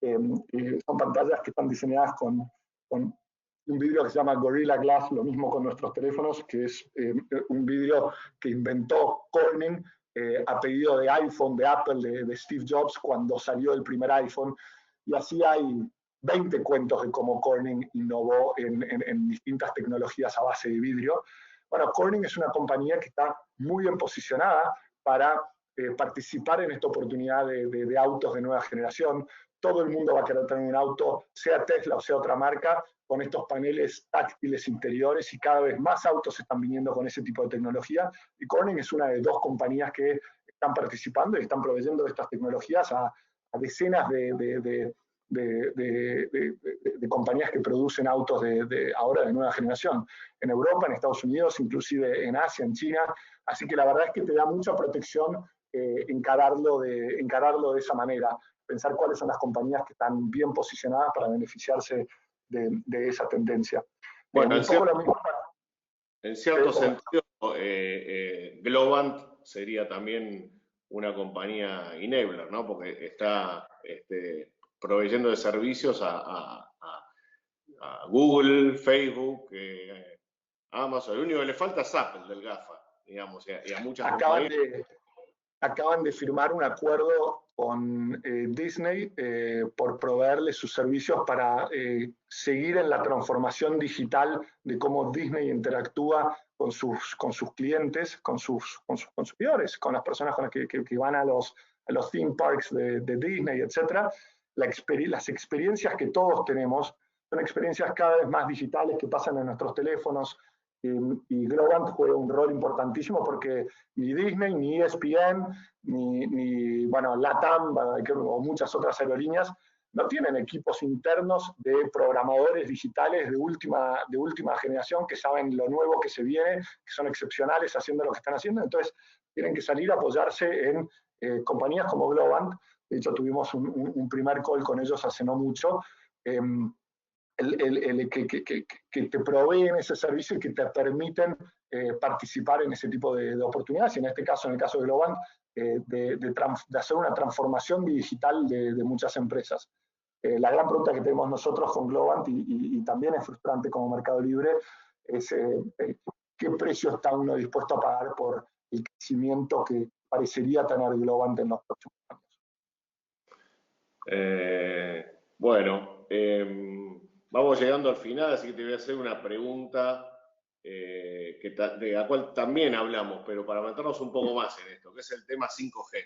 son pantallas que están diseñadas con un vidrio que se llama Gorilla Glass, lo mismo con nuestros teléfonos, que es un vidrio que inventó Corning a pedido de iPhone, de Apple, de Steve Jobs, cuando salió el primer iPhone. Y así hay 20 cuentos de cómo Corning innovó en distintas tecnologías a base de vidrio. Bueno, Corning es una compañía que está muy bien posicionada para participar en esta oportunidad de autos de nueva generación. Todo el mundo va a querer tener un auto, sea Tesla o sea otra marca, con estos paneles táctiles interiores, y cada vez más autos están viniendo con ese tipo de tecnología. Y Corning es una de 2 compañías que están participando y están proveyendo estas tecnologías a decenas de compañías que producen autos ahora de nueva generación, en Europa, en Estados Unidos, inclusive en Asia, en China. Así que la verdad es que te da mucha protección encararlo de esa manera, pensar cuáles son las compañías que están bien posicionadas para beneficiarse de esa tendencia. Bueno, en cierto sentido, Globant sería también una compañía enabler, ¿no? Porque está proveyendo de servicios a Google, Facebook, Amazon. Lo único que le falta es Apple del GAFA, digamos, y a muchas compañías. Acaban de firmar un acuerdo con Disney por proveerle sus servicios para seguir en la transformación digital de cómo Disney interactúa con sus clientes, con sus consumidores, con las personas con las que van a los theme parks de Disney, etc. Las experiencias que todos tenemos son experiencias cada vez más digitales que pasan en nuestros teléfonos, y Globant juega un rol importantísimo porque ni Disney, ni ESPN, ni bueno, LATAM o muchas otras aerolíneas no tienen equipos internos de programadores digitales de última generación que saben lo nuevo que se viene, que son excepcionales haciendo lo que están haciendo. Entonces tienen que salir a apoyarse en compañías como Globant. De hecho, tuvimos un primer call con ellos hace no mucho, que te proveen ese servicio y que te permiten participar en ese tipo de oportunidades, y en este caso, en el caso de Globant, de hacer una transformación digital de muchas empresas. La gran pregunta que tenemos nosotros con Globant, y también es frustrante como Mercado Libre, es qué precio está uno dispuesto a pagar por el crecimiento que parecería tener Globant en los próximos años. Bueno, vamos llegando al final, así que te voy a hacer una pregunta de la cual también hablamos, pero para meternos un poco más en esto, que es el tema 5G.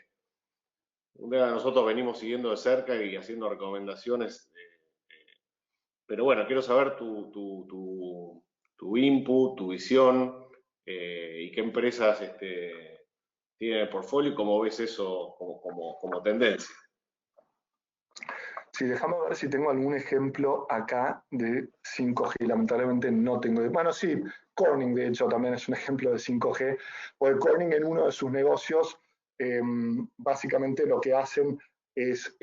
Nosotros venimos siguiendo de cerca y haciendo recomendaciones, pero bueno, quiero saber tu input, tu visión, y qué empresas tienen el portfolio y cómo ves eso como tendencia. Sí, déjame ver si tengo algún ejemplo acá de 5G. Lamentablemente no tengo. Bueno, sí, Corning de hecho también es un ejemplo de 5G, porque Corning en uno de sus negocios básicamente lo que hacen es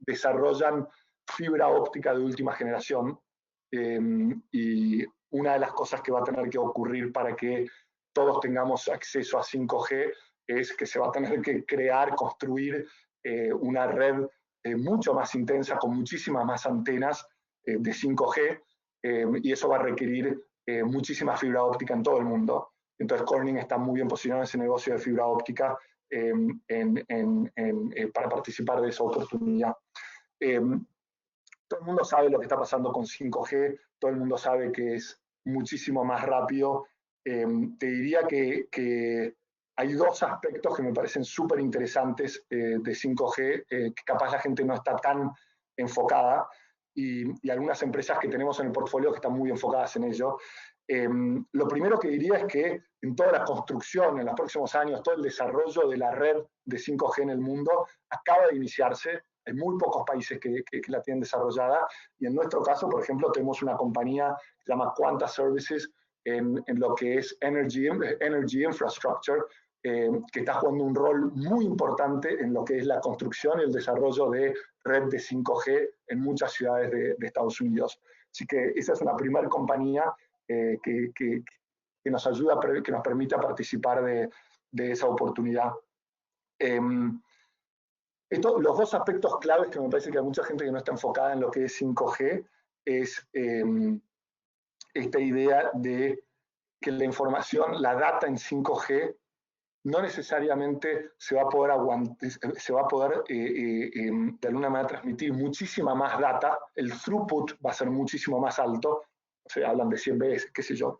desarrollan fibra óptica de última generación, y una de las cosas que va a tener que ocurrir para que todos tengamos acceso a 5G es que se va a tener que crear, construir una red mucho más intensa, con muchísimas más antenas de 5G, y eso va a requerir muchísima fibra óptica en todo el mundo. Entonces Corning está muy bien posicionado en ese negocio de fibra óptica para participar de esa oportunidad. Todo el mundo sabe lo que está pasando con 5G, todo el mundo sabe que es muchísimo más rápido. Te diría que hay dos aspectos que me parecen súper interesantes de 5G, que capaz la gente no está tan enfocada, y algunas empresas que tenemos en el portfolio que están muy enfocadas en ello. Lo primero que diría es que en toda la construcción, en los próximos años, todo el desarrollo de la red de 5G en el mundo acaba de iniciarse. Hay muy pocos países que la tienen desarrollada, y en nuestro caso, por ejemplo, tenemos una compañía que se llama Quanta Services en lo que es Energy Infrastructure, que está jugando un rol muy importante en lo que es la construcción y el desarrollo de red de 5G en muchas ciudades de Estados Unidos. Así que esa es una primera compañía que nos ayuda, que nos permite participar de esa oportunidad. Los dos aspectos claves que me parece que hay mucha gente que no está enfocada en lo que es 5G es esta idea de que la información, la data en 5G, no necesariamente se va a poder de alguna manera transmitir muchísima más data, el throughput va a ser muchísimo más alto, o sea, hablan de 100 veces, qué sé yo,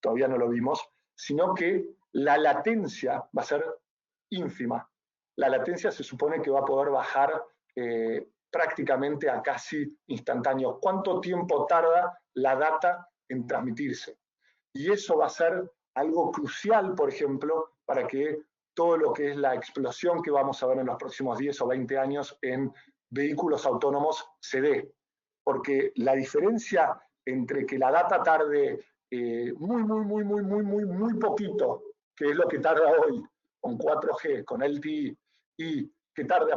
todavía no lo vimos, sino que la latencia va a ser ínfima. La latencia se supone que va a poder bajar prácticamente a casi instantáneo. ¿Cuánto tiempo tarda la data en transmitirse? Y eso va a ser algo crucial, por ejemplo, para que todo lo que es la explosión que vamos a ver en los próximos 10 o 20 años en vehículos autónomos se dé. Porque la diferencia entre que la data tarde muy poquito, que es lo que tarda hoy con 4G, con LTE, y que tarde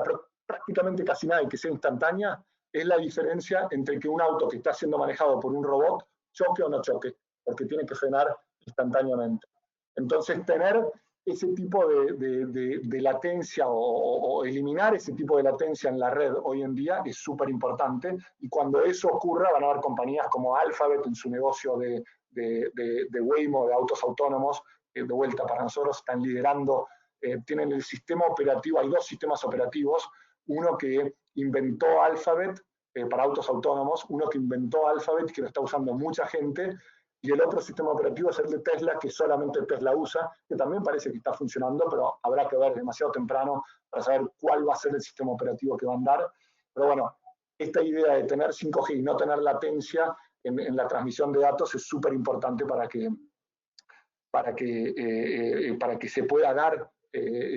prácticamente casi nada y que sea instantánea, es la diferencia entre que un auto que está siendo manejado por un robot choque o no choque, porque tiene que frenar instantáneamente. Entonces, tener ese tipo de latencia o eliminar ese tipo de latencia en la red hoy en día es súper importante, y cuando eso ocurra van a haber compañías como Alphabet en su negocio de Waymo, de autos autónomos, de vuelta para nosotros están liderando, tienen el sistema operativo, hay dos sistemas operativos, uno que inventó Alphabet para autos autónomos, uno que inventó Alphabet que lo está usando mucha gente, y el otro sistema operativo es el de Tesla, que solamente Tesla usa, que también parece que está funcionando, pero habrá que ver demasiado temprano para saber cuál va a ser el sistema operativo que va a andar. Pero bueno, esta idea de tener 5G y no tener latencia en la transmisión de datos es súper importante para que se pueda dar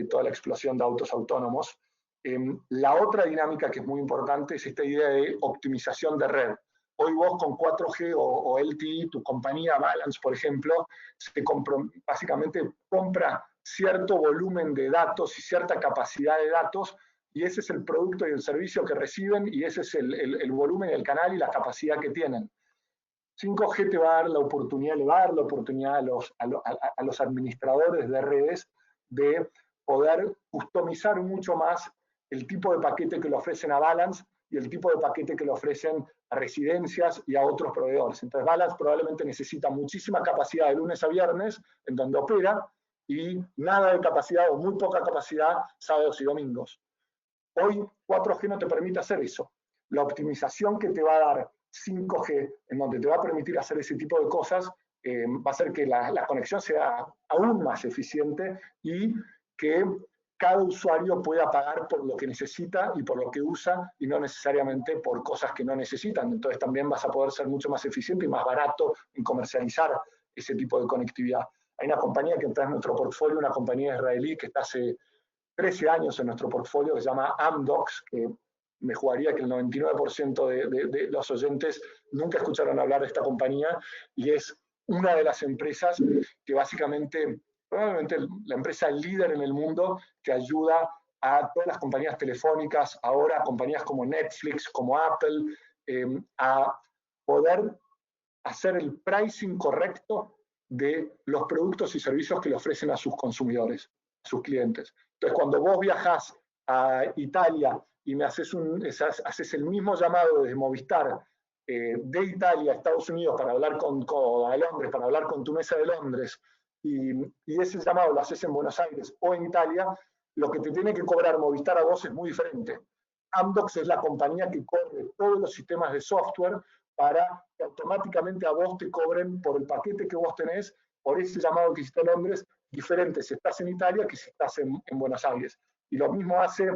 toda la explosión de autos autónomos. La otra dinámica que es muy importante es esta idea de optimización de red. Hoy vos con 4G o LTE, tu compañía Balance, por ejemplo, básicamente compra cierto volumen de datos y cierta capacidad de datos, y ese es el producto y el servicio que reciben, y ese es el volumen, el canal y la capacidad que tienen. 5G te va a dar la oportunidad, le va a dar la oportunidad a los administradores de redes de poder customizar mucho más el tipo de paquete que le ofrecen a Balance y el tipo de paquete que le ofrecen a residencias y a otros proveedores. Entonces, Balance probablemente necesita muchísima capacidad de lunes a viernes, en donde opera, y nada de capacidad o muy poca capacidad sábados y domingos. Hoy 4G no te permite hacer eso. La optimización que te va a dar 5G, en donde te va a permitir hacer ese tipo de cosas, va a hacer que la conexión sea aún más eficiente y que cada usuario pueda pagar por lo que necesita y por lo que usa, y no necesariamente por cosas que no necesitan. Entonces también vas a poder ser mucho más eficiente y más barato en comercializar ese tipo de conectividad. Hay una compañía que entra en nuestro portfolio, una compañía israelí que está hace 13 años en nuestro portfolio, que se llama Amdocs, que me jugaría que el 99% de los oyentes nunca escucharon hablar de esta compañía, y es una de las empresas que básicamente, probablemente la empresa líder en el mundo, que ayuda a todas las compañías telefónicas, ahora a compañías como Netflix, como Apple, a poder hacer el pricing correcto de los productos y servicios que le ofrecen a sus consumidores, a sus clientes. Entonces, cuando vos viajas a Italia y me haces el mismo llamado desde Movistar de Italia a Estados Unidos para hablar a Londres, para hablar con tu mesa de Londres, y ese llamado lo haces en Buenos Aires o en Italia, lo que te tiene que cobrar Movistar a vos es muy diferente. Amdocs es la compañía que corre todos los sistemas de software para que automáticamente a vos te cobren por el paquete que vos tenés, por ese llamado que hiciste a Londres, diferente si estás en Italia que si estás en Buenos Aires. Y lo mismo hace,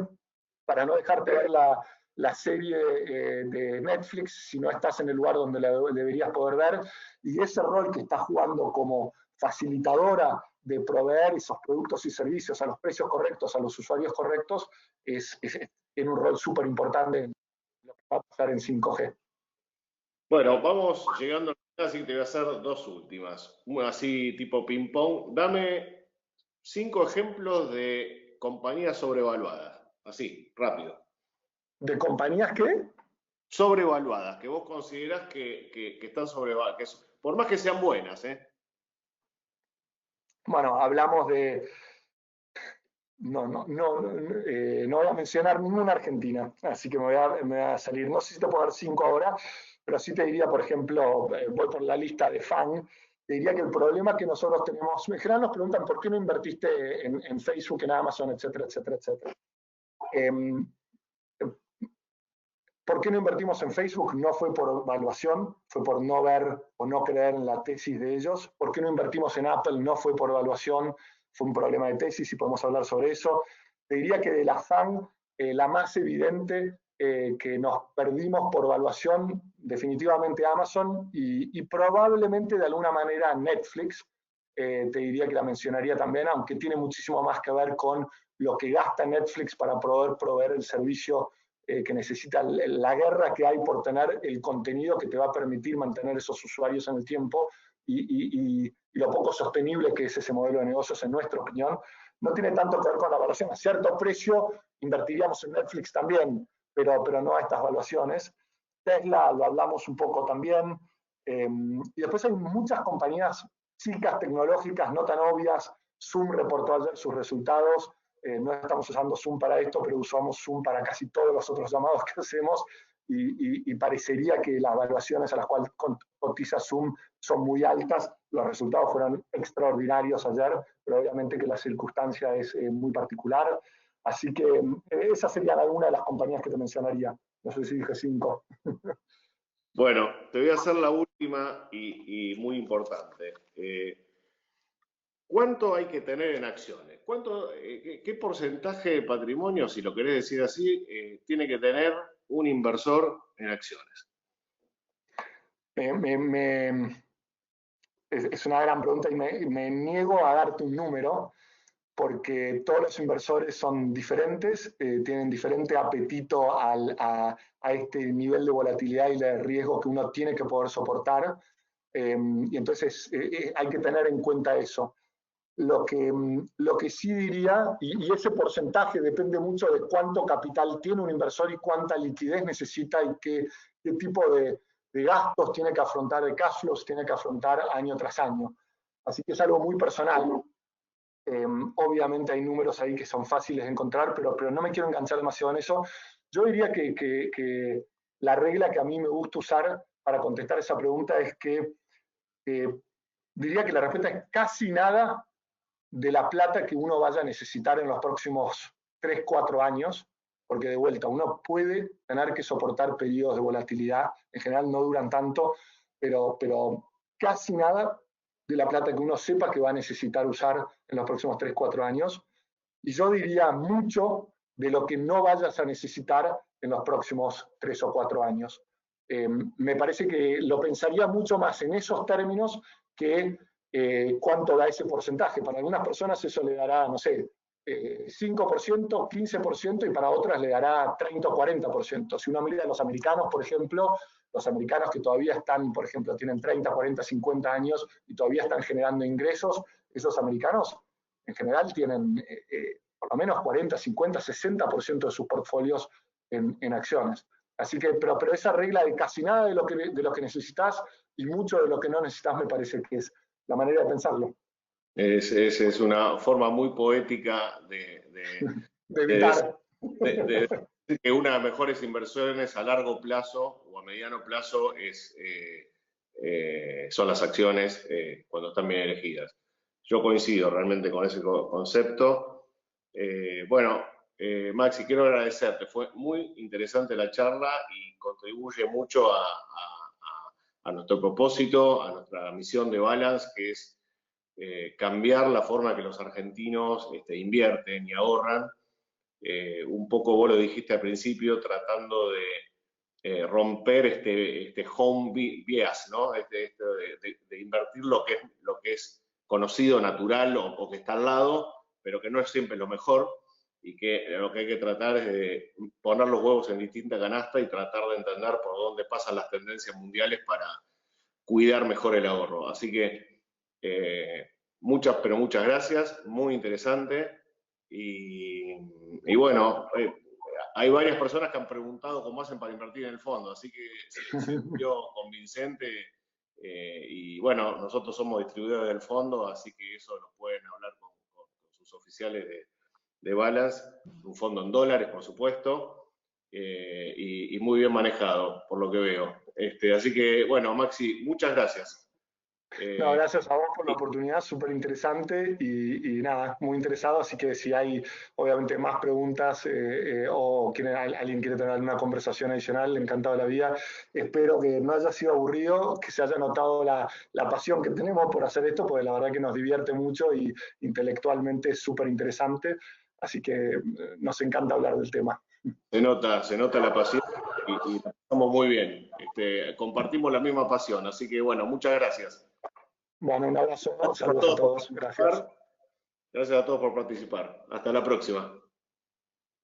para no dejarte ver la serie de Netflix, si no estás en el lugar donde la deberías poder ver, y ese rol que estás jugando como facilitadora de proveer esos productos y servicios a los precios correctos, a los usuarios correctos, tiene un rol súper importante en lo que va a pasar en 5G. Bueno, vamos llegando a la, así que te voy a hacer dos últimas, una así tipo ping-pong. Dame 5 ejemplos de compañías sobrevaluadas, así, rápido. ¿De compañías qué? Sobrevaluadas, que vos considerás que están sobrevaluadas, por más que sean buenas, ¿eh? Bueno, hablamos de... No voy a mencionar ninguna argentina, así que me voy a salir. No sé si te puedo dar 5 ahora, pero sí te diría, por ejemplo, voy por la lista de FAN, te diría que el problema que nosotros tenemos, en general nos preguntan por qué no invertiste en Facebook, en Amazon, etcétera, etcétera, etcétera. ¿Por qué no invertimos en Facebook? No fue por evaluación, fue por no ver o no creer en la tesis de ellos. ¿Por qué no invertimos en Apple? No fue por evaluación, fue un problema de tesis y podemos hablar sobre eso. Te diría que de la FAN, la más evidente que nos perdimos por evaluación, definitivamente Amazon y probablemente de alguna manera Netflix. Te diría que la mencionaría también, aunque tiene muchísimo más que ver con lo que gasta Netflix para poder proveer el servicio que necesita, la guerra que hay por tener el contenido que te va a permitir mantener esos usuarios en el tiempo y lo poco sostenible que es ese modelo de negocios, en nuestra opinión. No tiene tanto que ver con la evaluación. A cierto precio invertiríamos en Netflix también, pero no a estas evaluaciones. Tesla, lo hablamos un poco también. Y después hay muchas compañías chicas, tecnológicas, no tan obvias. Zoom reportó ayer sus resultados. No estamos usando Zoom para esto, pero usamos Zoom para casi todos los otros llamados que hacemos y parecería que las evaluaciones a las cuales cotiza Zoom son muy altas. Los resultados fueron extraordinarios ayer, pero obviamente que la circunstancia es muy particular. Así que esas serían algunas de las compañías que te mencionaría. No sé si dije 5. Bueno, te voy a hacer la última y muy importante. ¿Cuánto hay que tener en acciones? ¿Qué porcentaje de patrimonio, si lo querés decir así, tiene que tener un inversor en acciones? Es una gran pregunta y me niego a darte un número porque todos los inversores son diferentes, tienen diferente apetito a este nivel de volatilidad y de riesgo que uno tiene que poder soportar. Y entonces hay que tener en cuenta eso. Lo que sí diría, y ese porcentaje depende mucho de cuánto capital tiene un inversor y cuánta liquidez necesita y qué tipo de gastos tiene que afrontar, de cash flows tiene que afrontar año tras año. Así que es algo muy personal. Obviamente hay números ahí que son fáciles de encontrar, pero no me quiero enganchar demasiado en eso. Yo diría que la regla que a mí me gusta usar para contestar esa pregunta es que diría que la respuesta es casi nada de la plata que uno vaya a necesitar en los próximos 3, 4 años, porque de vuelta uno puede tener que soportar periodos de volatilidad, en general no duran tanto, pero casi nada de la plata que uno sepa que va a necesitar usar en los próximos 3, 4 años. Y yo diría mucho de lo que no vayas a necesitar en los próximos 3 o 4 años. Me parece que lo pensaría mucho más en esos términos que cuánto da ese porcentaje. Para algunas personas eso le dará, no sé, 5%, 15% y para otras le dará 30 o 40%. Si uno mira a los americanos, por ejemplo, los americanos que todavía están, por ejemplo, tienen 30, 40, 50 años y todavía están generando ingresos, esos americanos en general tienen, por lo menos 40, 50, 60% de sus portfolios en acciones. Así que, pero esa regla de casi nada de lo que necesitas y mucho de lo que no necesitas me parece que es la manera de pensarlo. Es una forma muy poética De de evitar. decir que una de las mejores inversiones a largo plazo o a mediano plazo son las acciones cuando están bien elegidas. Yo coincido realmente con ese concepto. Bueno, Maxi, quiero agradecerte. Fue muy interesante la charla y contribuye mucho a nuestro propósito, a nuestra misión de Balance, que es cambiar la forma que los argentinos invierten y ahorran. Un poco vos lo dijiste al principio, tratando de romper este home bias, ¿no? De invertir lo que es conocido, natural o que está al lado, pero que no es siempre lo mejor, y que lo que hay que tratar es de poner los huevos en distinta canasta y tratar de entender por dónde pasan las tendencias mundiales para cuidar mejor el ahorro. Así que muchas, pero muchas gracias, muy interesante. Y bueno, hay varias personas que han preguntado cómo hacen para invertir en el fondo, así que se vio convincente. Y bueno, nosotros somos distribuidores del fondo, así que eso lo pueden hablar con sus oficiales de Balance, un fondo en dólares, por supuesto, y muy bien manejado, por lo que veo. Así que, bueno, Maxi, muchas gracias. No, gracias a vos por la oportunidad, súper interesante y nada, muy interesado, así que si hay obviamente más preguntas o alguien quiere tener una conversación adicional, encantado de la vida. Espero que no haya sido aburrido, que se haya notado la pasión que tenemos por hacer esto, porque la verdad que nos divierte mucho y intelectualmente es súper interesante, así que nos encanta hablar del tema. Se nota la pasión y la pasamos muy bien. Compartimos la misma pasión, así que bueno, muchas gracias. Bueno, un abrazo, Gracias a saludos a todos por todos, gracias. participar. Gracias a todos por participar. Hasta la próxima.